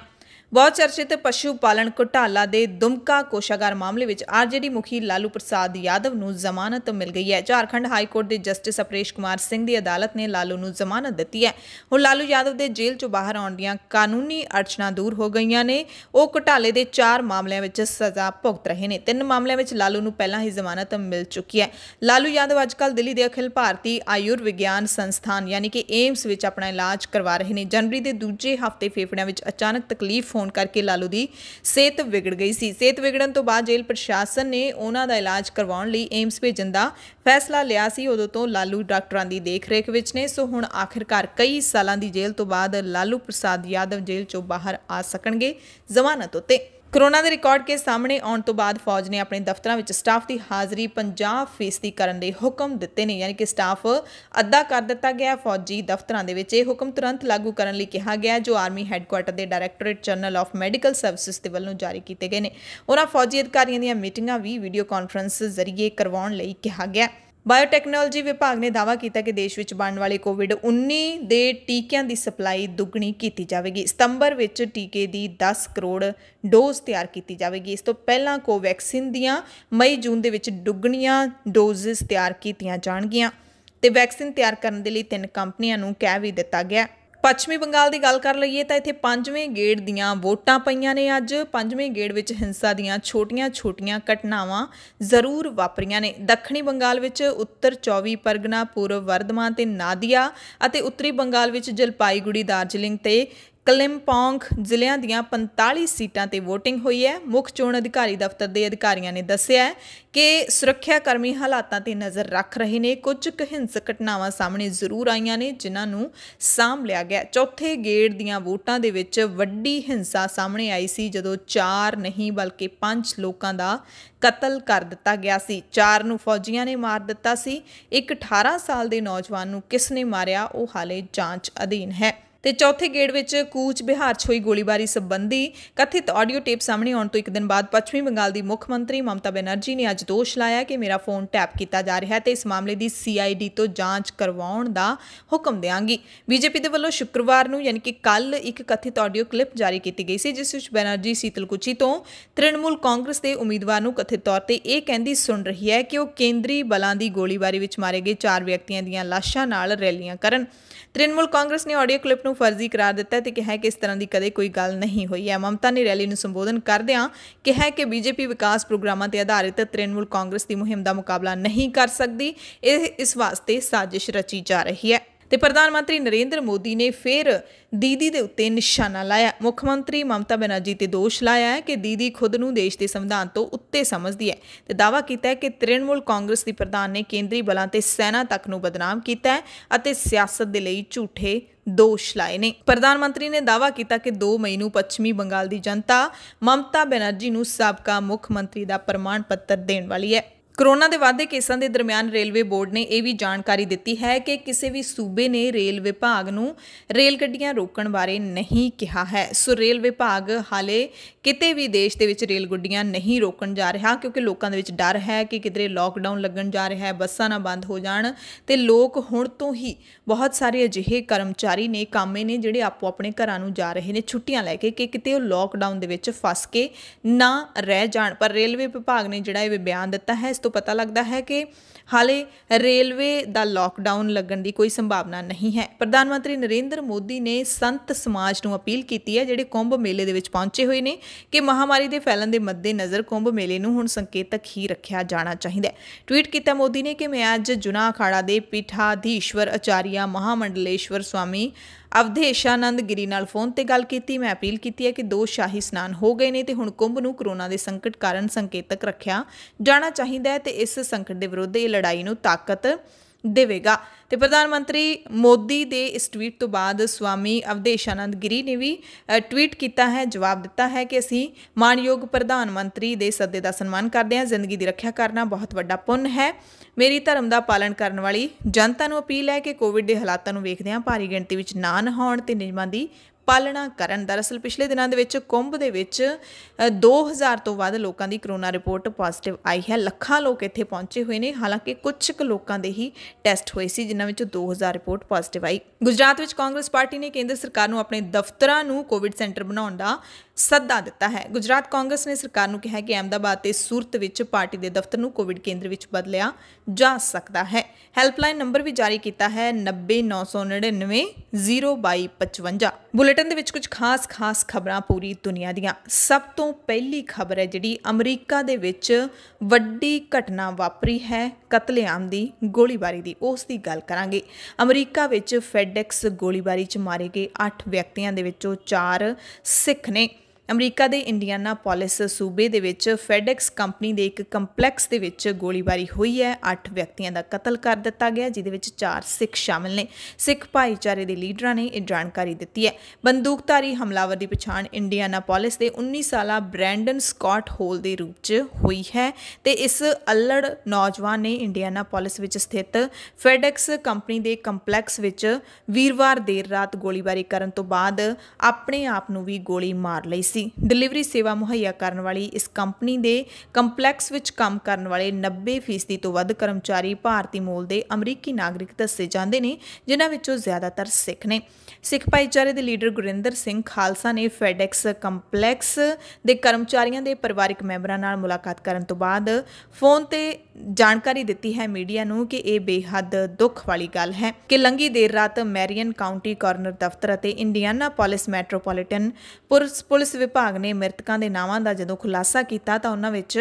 बहुत चर्चित पशु पालन घोटाला के दुमका कोषागार मामले में आरजेडी मुखी लालू प्रसाद यादव नूं जमानत मिल गई है। झारखंड हाईकोर्ट के जस्टिस अपरेश कुमार सिंह की अदालत ने लालू नूं जमानत दी है। हुण लालू यादव के जेल चों बाहर आउण दीआं कानूनी अड़चनां दूर हो गईआं ने। वो घोटाले के 4 मामलों में सज़ा भुगत रहे हैं। 3 मामलों में लालू नूं पहलां ही जमानत मिल चुकी है। लालू यादव अजकल दिल्ली के अखिल भारती आयुर्विज्ञान संस्थान यानी कि एम्स में अपना इलाज करवा रहे हैं। जनवरी के दूजे हफ्ते फेफड़ियां में अचानक तकलीफ होने करके लालू की सेहत विगड़ गई सी। सेहत विगड़न तो बाद जेल प्रशासन ने उन्हां दा इलाज करवाउण लई एम्स भेजण दा फैसला लिया सी। उदों तो लालू डॉक्टरां दी देख रेख विच ने। सो हुण आखिरकार कई सालां दी जेल तो बाद लालू प्रसाद यादव जेल चों बाहर आ सकणगे जमानत उत्ते। कोरोना के रिकॉर्ड के सामने आने तो बाद फौज ने अपने दफ्तरों में स्टाफ की हाज़री 50% करने के हुक्म दिते ने, यानी कि स्टाफ अद्धा कर दिता गया। फौजी दफ्तरों के हुक्म तुरंत लागू करने लई कहा गया जो आर्मी हैडकुआटर के डायरैक्टोरेट जनरल ऑफ मैडिकल सर्विसिज के वलों जारी किए गए हैं। उन्होंने फौजी अधिकारियों दी मीटिंगां भी वीडियो कॉन्फ्रेंस जरिए करवाउण लई कहा गया। ਬਾਇਓਟੈਕਨੋਲੋਜੀ ਵਿਭਾਗ ਨੇ ਦਾਅਵਾ ਕੀਤਾ ਕਿ ਦੇਸ਼ ਵਿੱਚ ਬਣਨ ਵਾਲੇ ਕੋਵਿਡ-19 ਦੇ ਟੀਕਿਆਂ ਦੀ ਸਪਲਾਈ ਦੁੱਗਣੀ ਕੀਤੀ ਜਾਵੇਗੀ। ਸਤੰਬਰ ਵਿੱਚ ਟੀਕੇ ਦੀ 10 ਕਰੋੜ ਡੋਜ਼ ਤਿਆਰ ਕੀਤੀ ਜਾਵੇਗੀ। ਇਸ ਤੋਂ ਪਹਿਲਾਂ ਕੋਵੈਕਸਿਨ ਦੀਆਂ ਮਈ-ਜੂਨ ਦੇ ਵਿੱਚ ਦੁੱਗਣੀਆਂ ਡੋਜ਼ਸ ਤਿਆਰ ਕੀਤੀਆਂ ਜਾਣਗੀਆਂ ਤੇ ਵੈਕਸੀਨ ਤਿਆਰ ਕਰਨ ਦੇ ਲਈ 3 ਕੰਪਨੀਆਂ ਨੂੰ ਕਹਿ ਵੀ ਦਿੱਤਾ ਗਿਆ। ਪੱਛਮੀ ਬੰਗਾਲ ਦੀ ਗੱਲ ਕਰ ਲਈਏ ਤਾਂ ਇੱਥੇ 5ਵੇਂ ਗੇੜ ਦੀਆਂ ਵੋਟਾਂ ਪਈਆਂ ਨੇ। ਅੱਜ 5ਵੇਂ ਗੇੜ ਵਿੱਚ ਹਿੰਸਾ ਦੀਆਂ ਛੋਟੀਆਂ-ਛੋਟੀਆਂ ਘਟਨਾਵਾਂ ਜ਼ਰੂਰ ਵਾਪਰੀਆਂ ਨੇ। ਦੱਖਣੀ ਬੰਗਾਲ ਵਿੱਚ ਉੱਤਰ 24 ਪਰਗਨਾ, ਪੂਰਬ ਵਰਧਮਾਨ ਤੇ ਨਾਦੀਆ ਅਤੇ ਉੱਤਰੀ ਬੰਗਾਲ ਵਿੱਚ ਜਲਪਾਈਗੁੜੀ, ਦਾਰਜਲਿੰਗ ਤੇ ਕਲਿੰਪੋਂਗ ਜ਼ਿਲ੍ਹਿਆਂ ਦੀਆਂ 45 ਸੀਟਾਂ ਤੇ VOTING ਹੋਈ ਹੈ। ਮੁੱਖ ਚੋਣ ਅਧਿਕਾਰੀ ਦਫ਼ਤਰ ਦੇ ਅਧਿਕਾਰੀਆਂ ਨੇ ਦੱਸਿਆ ਕਿ ਸੁਰੱਖਿਆ ਕਰਮੀ ਹਾਲਾਤਾਂ ਤੇ ਨਜ਼ਰ ਰੱਖ ਰਹੇ ਨੇ। ਕੁਝ ਕੁ ਹਿੰਸਕ ਘਟਨਾਵਾਂ ਸਾਹਮਣੇ ਜ਼ਰੂਰ ਆਈਆਂ ਨੇ ਜਿਨ੍ਹਾਂ ਨੂੰ ਸਾਂਭ ਲਿਆ ਗਿਆ। ਚੌਥੇ ਗੇੜ ਦੀਆਂ ਵੋਟਾਂ ਦੇ ਵਿੱਚ ਵੱਡੀ ਹਿੰਸਾ ਸਾਹਮਣੇ ਆਈ ਸੀ ਜਦੋਂ 4 ਨਹੀਂ ਬਲਕਿ 5 ਲੋਕਾਂ ਦਾ ਕਤਲ ਕਰ ਦਿੱਤਾ ਗਿਆ ਸੀ। 4 ਨੂੰ ਫੌਜੀਆਂ ਨੇ ਮਾਰ ਦਿੱਤਾ ਸੀ। ਇੱਕ 18 ਸਾਲ ਦੇ ਨੌਜਵਾਨ ਨੂੰ ਕਿਸ ਨੇ ਮਾਰਿਆ ਉਹ ਹਾਲੇ ਜਾਂਚ ਅਧੀਨ ਹੈ। ਤੇ ਚੌਥੇ ਗੇੜ ਵਿੱਚ ਕੂਚ ਬਿਹਾਰ 'ਚ ਹੋਈ ਗੋਲੀਬਾਰੀ ਸੰਬੰਧੀ ਕਥਿਤ ਆਡੀਓ ਟੇਪ ਸਾਹਮਣੇ ਆਉਣ ਤੋਂ ਇੱਕ ਦਿਨ ਬਾਅਦ ਪੱਛਮੀ ਬੰਗਾਲ ਦੀ ਮੁੱਖ ਮੰਤਰੀ ਮਮਤਾ ਬੈਨਰਜੀ ਨੇ ਅੱਜ ਦੋਸ਼ ਲਾਇਆ ਕਿ ਮੇਰਾ ਫੋਨ ਟੈਪ ਕੀਤਾ ਜਾ ਰਿਹਾ ਹੈ ਤੇ ਇਸ ਮਾਮਲੇ ਦੀ CID ਤੋਂ ਜਾਂਚ ਕਰਵਾਉਣ ਦਾ ਹੁਕਮ ਦਿਆਂਗੀ। ਬੀਜੇਪੀ ਦੇ ਵੱਲੋਂ ਸ਼ੁੱਕਰਵਾਰ ਨੂੰ ਯਾਨੀ ਕਿ ਕੱਲ ਇੱਕ ਕਥਿਤ ਆਡੀਓ ਕਲਿੱਪ ਜਾਰੀ ਕੀਤੀ ਗਈ ਸੀ ਜਿਸ ਵਿੱਚ ਬੈਨਰਜੀ ਸੀਤਲਕੁਚੀ ਤੋਂ ਤ੍ਰਿਣਮੂਲ ਕਾਂਗਰਸ ਦੇ ਉਮੀਦਵਾਰ ਨੂੰ ਕਥਿਤ ਤੌਰ ਤੇ ਇਹ ਕਹਿੰਦੀ ਸੁਣ ਰਹੀ ਹੈ ਕਿ ਉਹ ਕੇਂਦਰੀ ਬਲਾਂ ਦੀ ਗੋਲੀਬਾਰੀ ਵਿੱਚ ਮਾਰੇ ਗਏ 4 ਵਿਅਕਤੀਆਂ ਦੀਆਂ ਲਾਸ਼ਾਂ ਨਾਲ ਰੈਲੀਆਂ ਕਰਨ। ਤ੍ਰਿਣਮੂਲ ਕਾਂਗਰਸ ਨੇ ਆਡੀਓ ਕਲਿੱਪ ਨੂੰ ਫਰਜ਼ੀ ਕਰਾਰ ਦਿੱਤਾ ਤੇ ਕਿਹਾ ਕਿ ਇਸ ਤਰ੍ਹਾਂ ਦੀ ਕਦੇ ਕੋਈ ਗੱਲ ਨਹੀਂ ਹੋਈ ਹੈ। ਮਮਤਾ ਨੇ ਰੈਲੀ ਨੂੰ ਸੰਬੋਧਨ ਕਰਦਿਆਂ ਕਿਹਾ ਕਿ ਬੀਜੇਪੀ ਵਿਕਾਸ ਪ੍ਰੋਗਰਾਮਾਂ ਤੇ ਆਧਾਰਿਤ ਤ੍ਰਿਣਮੂਲ ਕਾਂਗਰਸ ਦੀ ਮੁਹਿੰਮ ਦਾ ਮੁਕਾਬਲਾ ਨਹੀਂ ਕਰ ਸਕਦੀ। ਇਹ ਇਸ ਵਾਸਤੇ ਸਾਜ਼ਿਸ਼ ਰਚੀ ਜਾ ਰਹੀ ਹੈ। ਤੇ ਪ੍ਰਧਾਨ ਮੰਤਰੀ ਨਰਿੰਦਰ ਮੋਦੀ ਨੇ ਫਿਰ ਦੀਦੀ ਦੇ ਉੱਤੇ ਨਿਸ਼ਾਨਾ ਲਾਇਆ। ਮੁੱਖ ਮੰਤਰੀ ਮਮਤਾ ਬੈਨਰਜੀ ਤੇ ਦੋਸ਼ ਲਾਇਆ ਹੈ ਕਿ ਦੀਦੀ ਖੁਦ ਨੂੰ ਦੇਸ਼ ਦੇ ਸੰਵਿਧਾਨ ਤੋਂ ਉੱਤੇ ਸਮਝਦੀ ਹੈ ਤੇ ਦਾਅਵਾ ਕੀਤਾ ਹੈ ਕਿ ਤ੍ਰਿਣਮੂਲ ਕਾਂਗਰਸ ਦੀ ਪ੍ਰਧਾਨ ਨੇ ਕੇਂਦਰੀ ਬਲਾਂ ਤੇ ਸੈਨਾ ਤੱਕ ਨੂੰ ਬਦਨਾਮ ਕੀਤਾ ਹੈ ਅਤੇ ਸਿਆਸਤ ਦੇ ਲਈ ਝੂਠੇ ਦੋਸ਼ ਲਾਏ ਨੇ। ਪ੍ਰਧਾਨ ਮੰਤਰੀ ਨੇ ਦਾਅਵਾ ਕੀਤਾ ਕਿ 2 ਮਈ ਨੂੰ ਪੱਛਮੀ ਬੰਗਾਲ ਦੀ ਜਨਤਾ ਮਮਤਾ ਬੈਨਰਜੀ ਨੂੰ ਸਾਬਕਾ ਮੁੱਖ ਮੰਤਰੀ ਦਾ ਪ੍ਰਮਾਣ ਪੱਤਰ ਦੇਣ ਵਾਲੀ ਹੈ। ਕੋਰੋਨਾ ਦੇ ਵਾਧੇ ਕੇਸਾਂ ਦੇ ਦਰਮਿਆਨ ਰੇਲਵੇ ਬੋਰਡ ਨੇ ਇਹ ਵੀ ਜਾਣਕਾਰੀ ਦਿੱਤੀ ਹੈ ਕਿ ਕਿਸੇ ਵੀ ਸੂਬੇ ਨੇ ਰੇਲ ਵਿਭਾਗ ਨੂੰ ਰੇਲ ਗੱਡੀਆਂ ਰੋਕਣ ਬਾਰੇ ਨਹੀਂ ਕਿਹਾ ਹੈ। ਸੋ ਰੇਲ ਵਿਭਾਗ ਹਾਲੇ ਕਿਤੇ ਵੀ ਦੇਸ਼ ਦੇ ਵਿੱਚ ਰੇਲ ਗੱਡੀਆਂ ਨਹੀਂ ਰੋਕਣ ਜਾ ਰਿਹਾ ਕਿਉਂਕਿ ਲੋਕਾਂ ਦੇ ਵਿੱਚ ਡਰ ਹੈ ਕਿ ਕਿਧਰੇ ਲੋਕਡਾਊਨ ਲੱਗਣ ਜਾ ਰਿਹਾ ਹੈ, ਬੱਸਾਂ ਨਾ ਬੰਦ ਹੋ ਜਾਣ ਤੇ ਲੋਕ ਹੁਣ ਤੋਂ ਹੀ ਬਹੁਤ ਸਾਰੇ ਅਜਿਹੇ ਕਰਮਚਾਰੀ ਨੇ, ਕਾਮੇ ਨੇ ਜਿਹੜੇ ਆਪੋ ਆਪਣੇ ਘਰਾਂ ਨੂੰ ਜਾ ਰਹੇ ਨੇ ਛੁੱਟੀਆਂ ਲੈ ਕੇ ਕਿ ਕਿਤੇ ਉਹ ਲੋਕਡਾਊਨ ਦੇ ਵਿੱਚ ਫਸ ਕੇ ਨਾ ਰਹਿ ਜਾਣ। ਪਰ ਰੇਲਵੇ ਵਿਭਾਗ ਨੇ ਜਿਹੜਾ ਇਹ ਬਿਆਨ ਦਿੱਤਾ ਹੈ ਇਸ ਤੋਂ ਪਤਾ ਲੱਗਦਾ ਹੈ ਕਿ ਹਾਲੇ ਰੇਲਵੇ ਦਾ ਲੋਕਡਾਊਨ ਲੱਗਣ ਦੀ ਕੋਈ ਸੰਭਾਵਨਾ ਨਹੀਂ ਹੈ। ਪ੍ਰਧਾਨ ਮੰਤਰੀ ਨਰਿੰਦਰ ਮੋਦੀ ਨੇ ਸੰਤ ਸਮਾਜ ਨੂੰ ਅਪੀਲ ਕੀਤੀ ਹੈ ਜਿਹੜੇ ਕੁੰਭ ਮੇਲੇ ਦੇ ਵਿੱਚ ਪਹੁੰਚੇ ਹੋਏ ਨੇ ਕਿ ਮਹਾਮਾਰੀ ਦੇ ਫੈਲਣ ਦੇ ਮੱਦੇਨਜ਼ਰ ਕੁੰਭ ਮੇਲੇ ਨੂੰ ਹੁਣ ਸੰਕੇਤਕ ਹੀ ਰੱਖਿਆ ਜਾਣਾ ਚਾਹੀਦਾ ਹੈ। ਟਵੀਟ ਕੀਤਾ ਮੋਦੀ ਨੇ ਕਿ ਮੈਂ ਅੱਜ ਜੁਨਾ ਅਖਾੜਾ ਦੇ ਪੀਠਾਧੀਸ਼ਵਰ ਆਚਾਰੀਆ ਮਹਾਮੰਡਲੇਸ਼ਵਰ ਸਵਾਮੀ ਅਵਧੇਸ਼ਾਨੰਦ ਗਿਰੀ ਨਾਲ ਫੋਨ ਤੇ ਗੱਲ ਕੀਤੀ। ਮੈਂ ਅਪੀਲ ਕੀਤੀ ਹੈ ਕਿ 2 ਸ਼ਾਹੀ ਸਨਾਨ ਹੋ ਗਏ ਨੇ ਤੇ ਹੁਣ ਕੁੰਭ ਨੂੰ ਕਰੋਨਾ ਦੇ ਸੰਕਟ ਕਾਰਨ ਸੰਕੇਤਕ ਰੱਖਿਆ ਜਾਣਾ ਚਾਹੀਦਾ ਹੈ ਤੇ ਇਸ ਸੰਕਟ ਦੇ ਵਿਰੁੱਧ ਇਹ ਲੜਾਈ ਨੂੰ ਤਾਕਤ ਦੇਵੇਗਾ। ਤੇ ਪ੍ਰਧਾਨ ਮੰਤਰੀ ਮੋਦੀ ਦੇ ਇਸ ਟਵੀਟ ਤੋਂ ਬਾਅਦ ਸਵਾਮੀ ਅਵਧੇਸ਼ਾਨੰਦ ਗਿਰੀ ਨੇ ਵੀ ਟਵੀਟ ਕੀਤਾ ਹੈ, ਜਵਾਬ ਦਿੱਤਾ ਹੈ ਕਿ ਅਸੀਂ ਮਾਣਯੋਗ ਪ੍ਰਧਾਨ ਮੰਤਰੀ ਦੇ ਸੱਦੇ ਦਾ ਸਨਮਾਨ ਕਰਦੇ ਹਾਂ। ਜ਼ਿੰਦਗੀ ਦੀ ਰੱਖਿਆ ਕਰਨਾ ਬਹੁਤ ਵੱਡਾ ਪੁੰਨ ਹੈ। ਮੇਰੀ ਧਰਮ ਦਾ ਪਾਲਣ ਕਰਨ ਵਾਲੀ ਜਨਤਾ ਨੂੰ ਅਪੀਲ ਹੈ ਕਿ ਕੋਵਿਡ ਦੇ ਹਾਲਾਤਾਂ ਨੂੰ ਵੇਖਦਿਆਂ ਭਾਰੀ ਗਿਣਤੀ ਵਿੱਚ ਨਾ ਨਹਾਉਣ ਤੇ ਨਿਯਮਾਂ ਦੀ ਪਾਲਣਾ ਕਰਨ। ਦਰਅਸਲ ਪਿਛਲੇ ਦਿਨਾਂ ਦੇ ਵਿੱਚ ਕੁੰਭ ਦੇ ਵਿੱਚ 2000 ਤੋਂ ਵੱਧ ਲੋਕਾਂ ਦੀ ਕਰੋਨਾ ਰਿਪੋਰਟ ਪੋਜ਼ਿਟਿਵ ਆਈ ਹੈ। ਲੱਖਾਂ ਲੋਕ ਇੱਥੇ ਪਹੁੰਚੇ ਹੋਏ ਨੇ। ਹਾਲਾਂਕਿ ਕੁਝ ਕੁ ਲੋਕਾਂ ਦੇ ਹੀ ਟੈਸਟ ਹੋਏ ਸੀ ਜਿਨ੍ਹਾਂ ਵਿੱਚ 2000 ਰਿਪੋਰਟ ਪੋਜ਼ਿਟਿਵ ਆਈ। ਗੁਜਰਾਤ ਵਿੱਚ ਕਾਂਗਰਸ ਪਾਰਟੀ ਨੇ ਕੇਂਦਰ ਸਰਕਾਰ ਨੂੰ ਆਪਣੇ ਦਫ਼ਤਰਾਂ ਨੂੰ ਕੋਵਿਡ ਸੈਂਟਰ ਬਣਾਉਣ ਦਾ ਸੱਦਾ ਦਿੱਤਾ ਹੈ। ਗੁਜਰਾਤ ਕਾਂਗਰਸ ਨੇ ਸਰਕਾਰ ਨੂੰ ਕਿਹਾ ਕਿ ਅਹਿਮਦਾਬਾਦ ਤੇ ਸੂਰਤ ਵਿੱਚ ਪਾਰਟੀ ਦੇ ਦਫ਼ਤਰ ਨੂੰ ਕੋਵਿਡ ਕੇਂਦਰ ਵਿੱਚ ਬਦਲਿਆ ਜਾ ਸਕਦਾ ਹੈ। ਹੈਲਪਲਾਈਨ ਨੰਬਰ ਵੀ ਜਾਰੀ ਕੀਤਾ ਹੈ 90 02255। ਬੁਲੇਟਿਨ ਦੇ ਵਿੱਚ ਕੁਝ ਖਾਸ ਖਬਰਾਂ ਪੂਰੀ ਦੁਨੀਆ ਦੀਆਂ। ਸਭ ਤੋਂ ਪਹਿਲੀ ਖਬਰ ਹੈ ਜਿਹੜੀ ਅਮਰੀਕਾ ਦੇ ਵਿੱਚ ਵੱਡੀ ਘਟਨਾ ਵਾਪਰੀ ਹੈ ਕਤਲੇਆਮ ਦੀ, ਗੋਲੀਬਾਰੀ ਦੀ, ਉਸ ਦੀ ਗੱਲ ਕਰਾਂਗੇ। ਅਮਰੀਕਾ ਵਿੱਚ ਫੈਡੈਕਸ ਗੋਲੀਬਾਰੀ 'ਚ ਮਾਰੇ ਗਏ 8 ਵਿਅਕਤੀਆਂ ਦੇ ਵਿੱਚੋਂ 4 ਸਿੱਖ ਨੇ। ਅਮਰੀਕਾ ਦੇ ਇੰਡੀਆਨਾਪੋਲਿਸ ਸੂਬੇ ਦੇ ਵਿੱਚ ਫੈਡੈਕਸ ਕੰਪਨੀ ਦੇ ਇੱਕ ਕੰਪਲੈਕਸ ਦੇ ਵਿੱਚ ਗੋਲੀਬਾਰੀ ਹੋਈ ਹੈ। 8 ਵਿਅਕਤੀਆਂ ਦਾ ਕਤਲ ਕਰ ਦਿੱਤਾ ਗਿਆ ਜਿਹਦੇ ਵਿੱਚ 4 ਸਿੱਖ ਸ਼ਾਮਿਲ ਨੇ। ਸਿੱਖ ਭਾਈਚਾਰੇ ਦੇ ਲੀਡਰਾਂ ਨੇ ਇਹ ਜਾਣਕਾਰੀ ਦਿੱਤੀ ਹੈ। ਬੰਦੂਕਧਾਰੀ ਹਮਲਾਵਰ ਦੀ ਪਛਾਣ ਇੰਡੀਆਨਾਪੋਲਿਸ ਦੇ 19 ਸਾਲਾ ਬ੍ਰੈਂਡਨ ਸਕਾਟ ਹੋਲ ਦੇ ਰੂਪ 'ਚ ਹੋਈ ਹੈ ਤੇ ਇਸ ਅਲੜ ਨੌਜਵਾਨ ਨੇ ਇੰਡੀਆਨਾਪੋਲਿਸ ਵਿੱਚ ਸਥਿਤ ਫੈਡੈਕਸ ਕੰਪਨੀ ਦੇ ਕੰਪਲੈਕਸ ਵਿੱਚ ਵੀਰਵਾਰ ਦੇਰ ਰਾਤ ਗੋਲੀਬਾਰੀ ਕਰਨ ਤੋਂ ਬਾਅਦ ਆਪਣੇ ਆਪ ਨੂੰ ਵੀ ਗੋਲੀ ਮਾਰ ਲਈ ਸੀ। सी। डिलीवरी सेवा मुहैया करन वाली इस कंपनी के कंपलैक्स विच काम करन वाले 90% तो वध कर्मचारी भारतीय मूल के अमरीकी नागरिक दस्से जाते हैं, जिन्हां विचों ज़्यादातर सिख ने। सिख भाईचारे के लीडर गुरिंदर सिंह खालसा ने फैडैक्स कंपलैक्स के कर्मचारियों के परिवारक मैंबरां नाल मुलाकात करन तो बाद फोन ते जानकारी दी है मीडिया नूं कि यह बेहद दुख वाली गल है कि लंघी देर रात मैरियन काउंटी कॉर्नर दफ्तर और इंडियानापोलिस मैट्रोपोलिटन पुलिस विभाग ने मृतकों के नावां का जदों खुलासा किया तो उन्हां विच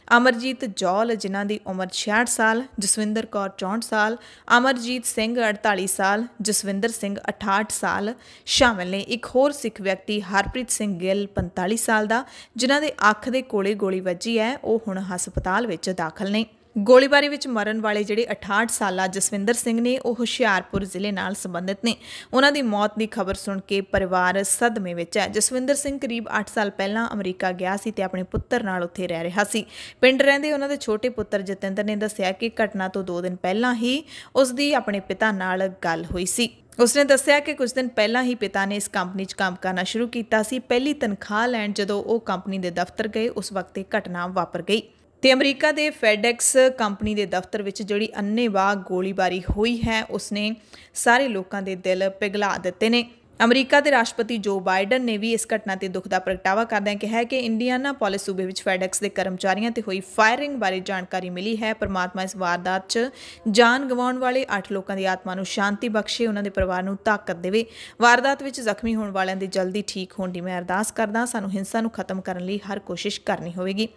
अमरजीत जौल जिन्हां दी उम्र 66 साल, जसविंदर कौर 64 साल, अमरजीत सिंह 48 साल, जसविंदर सिंह 68 साल शामिल ने। एक होर सिख व्यक्ति हरप्रीत सिंह गिल 45 साल का, जिन्हां दे अख दे कोले गोली वजी है, वह हुण हस्पताल विच दाखल ने। गोलीबारी विच मरण वाले जिहड़े 68 साला जसविंदर सिंह ने वह हुशियारपुर जिले नाल संबंधित ने। उन्हां दी मौत की खबर सुन के परिवार सदमे विच है। जसविंदर सिंह करीब 8 साल पहलां अमरीका गया सी ते अपने पुत्तर नाल उत्थे रह रहा सी। पिंड रहिंदे उन्हां दे छोटे पुत्तर जतिंदर ने दस्सिया कि घटना तो 2 दिन पहलां ही उसदी अपने पिता नाल गल हुई सी। उसने दस्सिया कि कुछ दिन पहलां ही पिता ने इस कंपनी 'च काम करना शुरू किया सी। पहली तनख्वाह लैण जदों वो कंपनी के दफ्तर गए उस वक्त घटना वापर गई ते अमरीका के फैडैक्स कंपनी के दफ्तर विच जिहड़ी अन्नेवाह गोलीबारी हुई है उसने सारे लोगों के दिल पिघला दिते ने। अमरीका के राष्ट्रपति जो बाइडन ने भी इस घटना से दुख का प्रगटावा करदਿਆਂ कहा कि इंडियानापोलिस सूबे विच फैडैक्स के कर्मचारियों ते हुई फायरिंग बारे जानकारी मिली है। परमात्मा इस वारदात च जान गवाउण वाले 8 लोगों की आत्मा नूं शांति बख्शे, उन्होंने परिवार नूं ताकत देवे। वारदात विच जख्मी होने वालों की जल्दी ठीक होने की मैं अरदास करदा। सानूं हिंसा नूं खत्म करने लई हर कोशिश करनी होवेगी।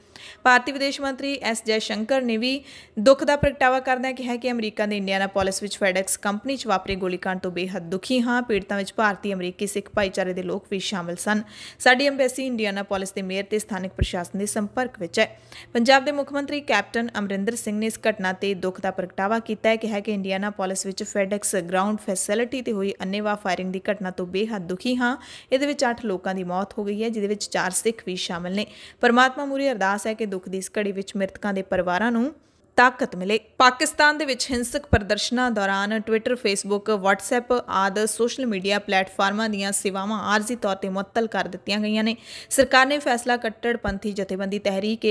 भारतीय विदेश मंत्री एस जयशंकर ने भी दुख का प्रगटावा करदਿਆਂ कहा कि अमरीका के इंडियानापोलिस विच फैडैक्स कंपनी च वापरे गोलीकांड तो बेहद दुखी हाँ। पीड़तां विच भारतीय अमरीकी सिख भाईचारे के लोग भी शामिल सन। साडी अंबैसी इंडियानापोलिस के मेयर ते स्थानिक प्रशासन के संपर्क विच है। पंजाब के मुख्यमंत्री कैप्टन अमरिंदर सिंह ने इस घटना से दुख का प्रगटावा किया है। कहा कि इंडियानापोलिस विच फैडैक्स ग्राउंड फैसिलिटी ते हुई अन्नेवाह फायरिंग की घटना तो बेहद दुखी हाँ। इहदे विच 8 लोगों की मौत हो गई है, जिहदे विच 4 सिख भी शामिल ने। परमात्मा मूहरे अरदास है कि दुख की इस घड़ी विच मृतकों के परिवारां नूं ताकत मिले। पाकिस्तान दे विच हिंसक प्रदर्शनां दौरान ट्विटर, फेसबुक, व्हाट्सएप आदि सोशल मीडिया प्लेटफार्मां दीआं सेवावां आरजी तौर पर मुअत्तल कर दित्तियां गईयां ने। सरकार ने फैसला कट्टड़पंथी जथेबंदी तहरीक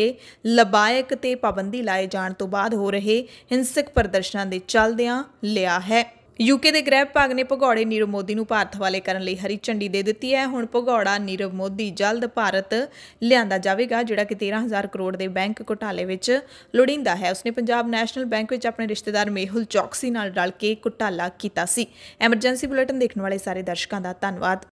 लबायक ते पाबंदी लाए जाण तो बाद हो रहे हिंसक प्रदर्शनां दे चलदिआं लिया है। यूके के गृह विभाग ने भगौड़े नीरव मोदी नूं भारत हवाले करने लई हरी झंडी दे दित्ती है। हुण भगौड़ा नीरव मोदी जल्द भारत लिआंदा जावेगा, जिहड़ा कि 13,000 करोड़ के बैंक घोटाले विच लोड़ींदा है। उसने पंजाब नैशनल बैंक विच अपने रिश्तेदार मेहुल चौकसी नाल रल के घोटाला कीता सी। एमरजेंसी बुलेटिन देखने वाले सारे दर्शकों का धन्यवाद।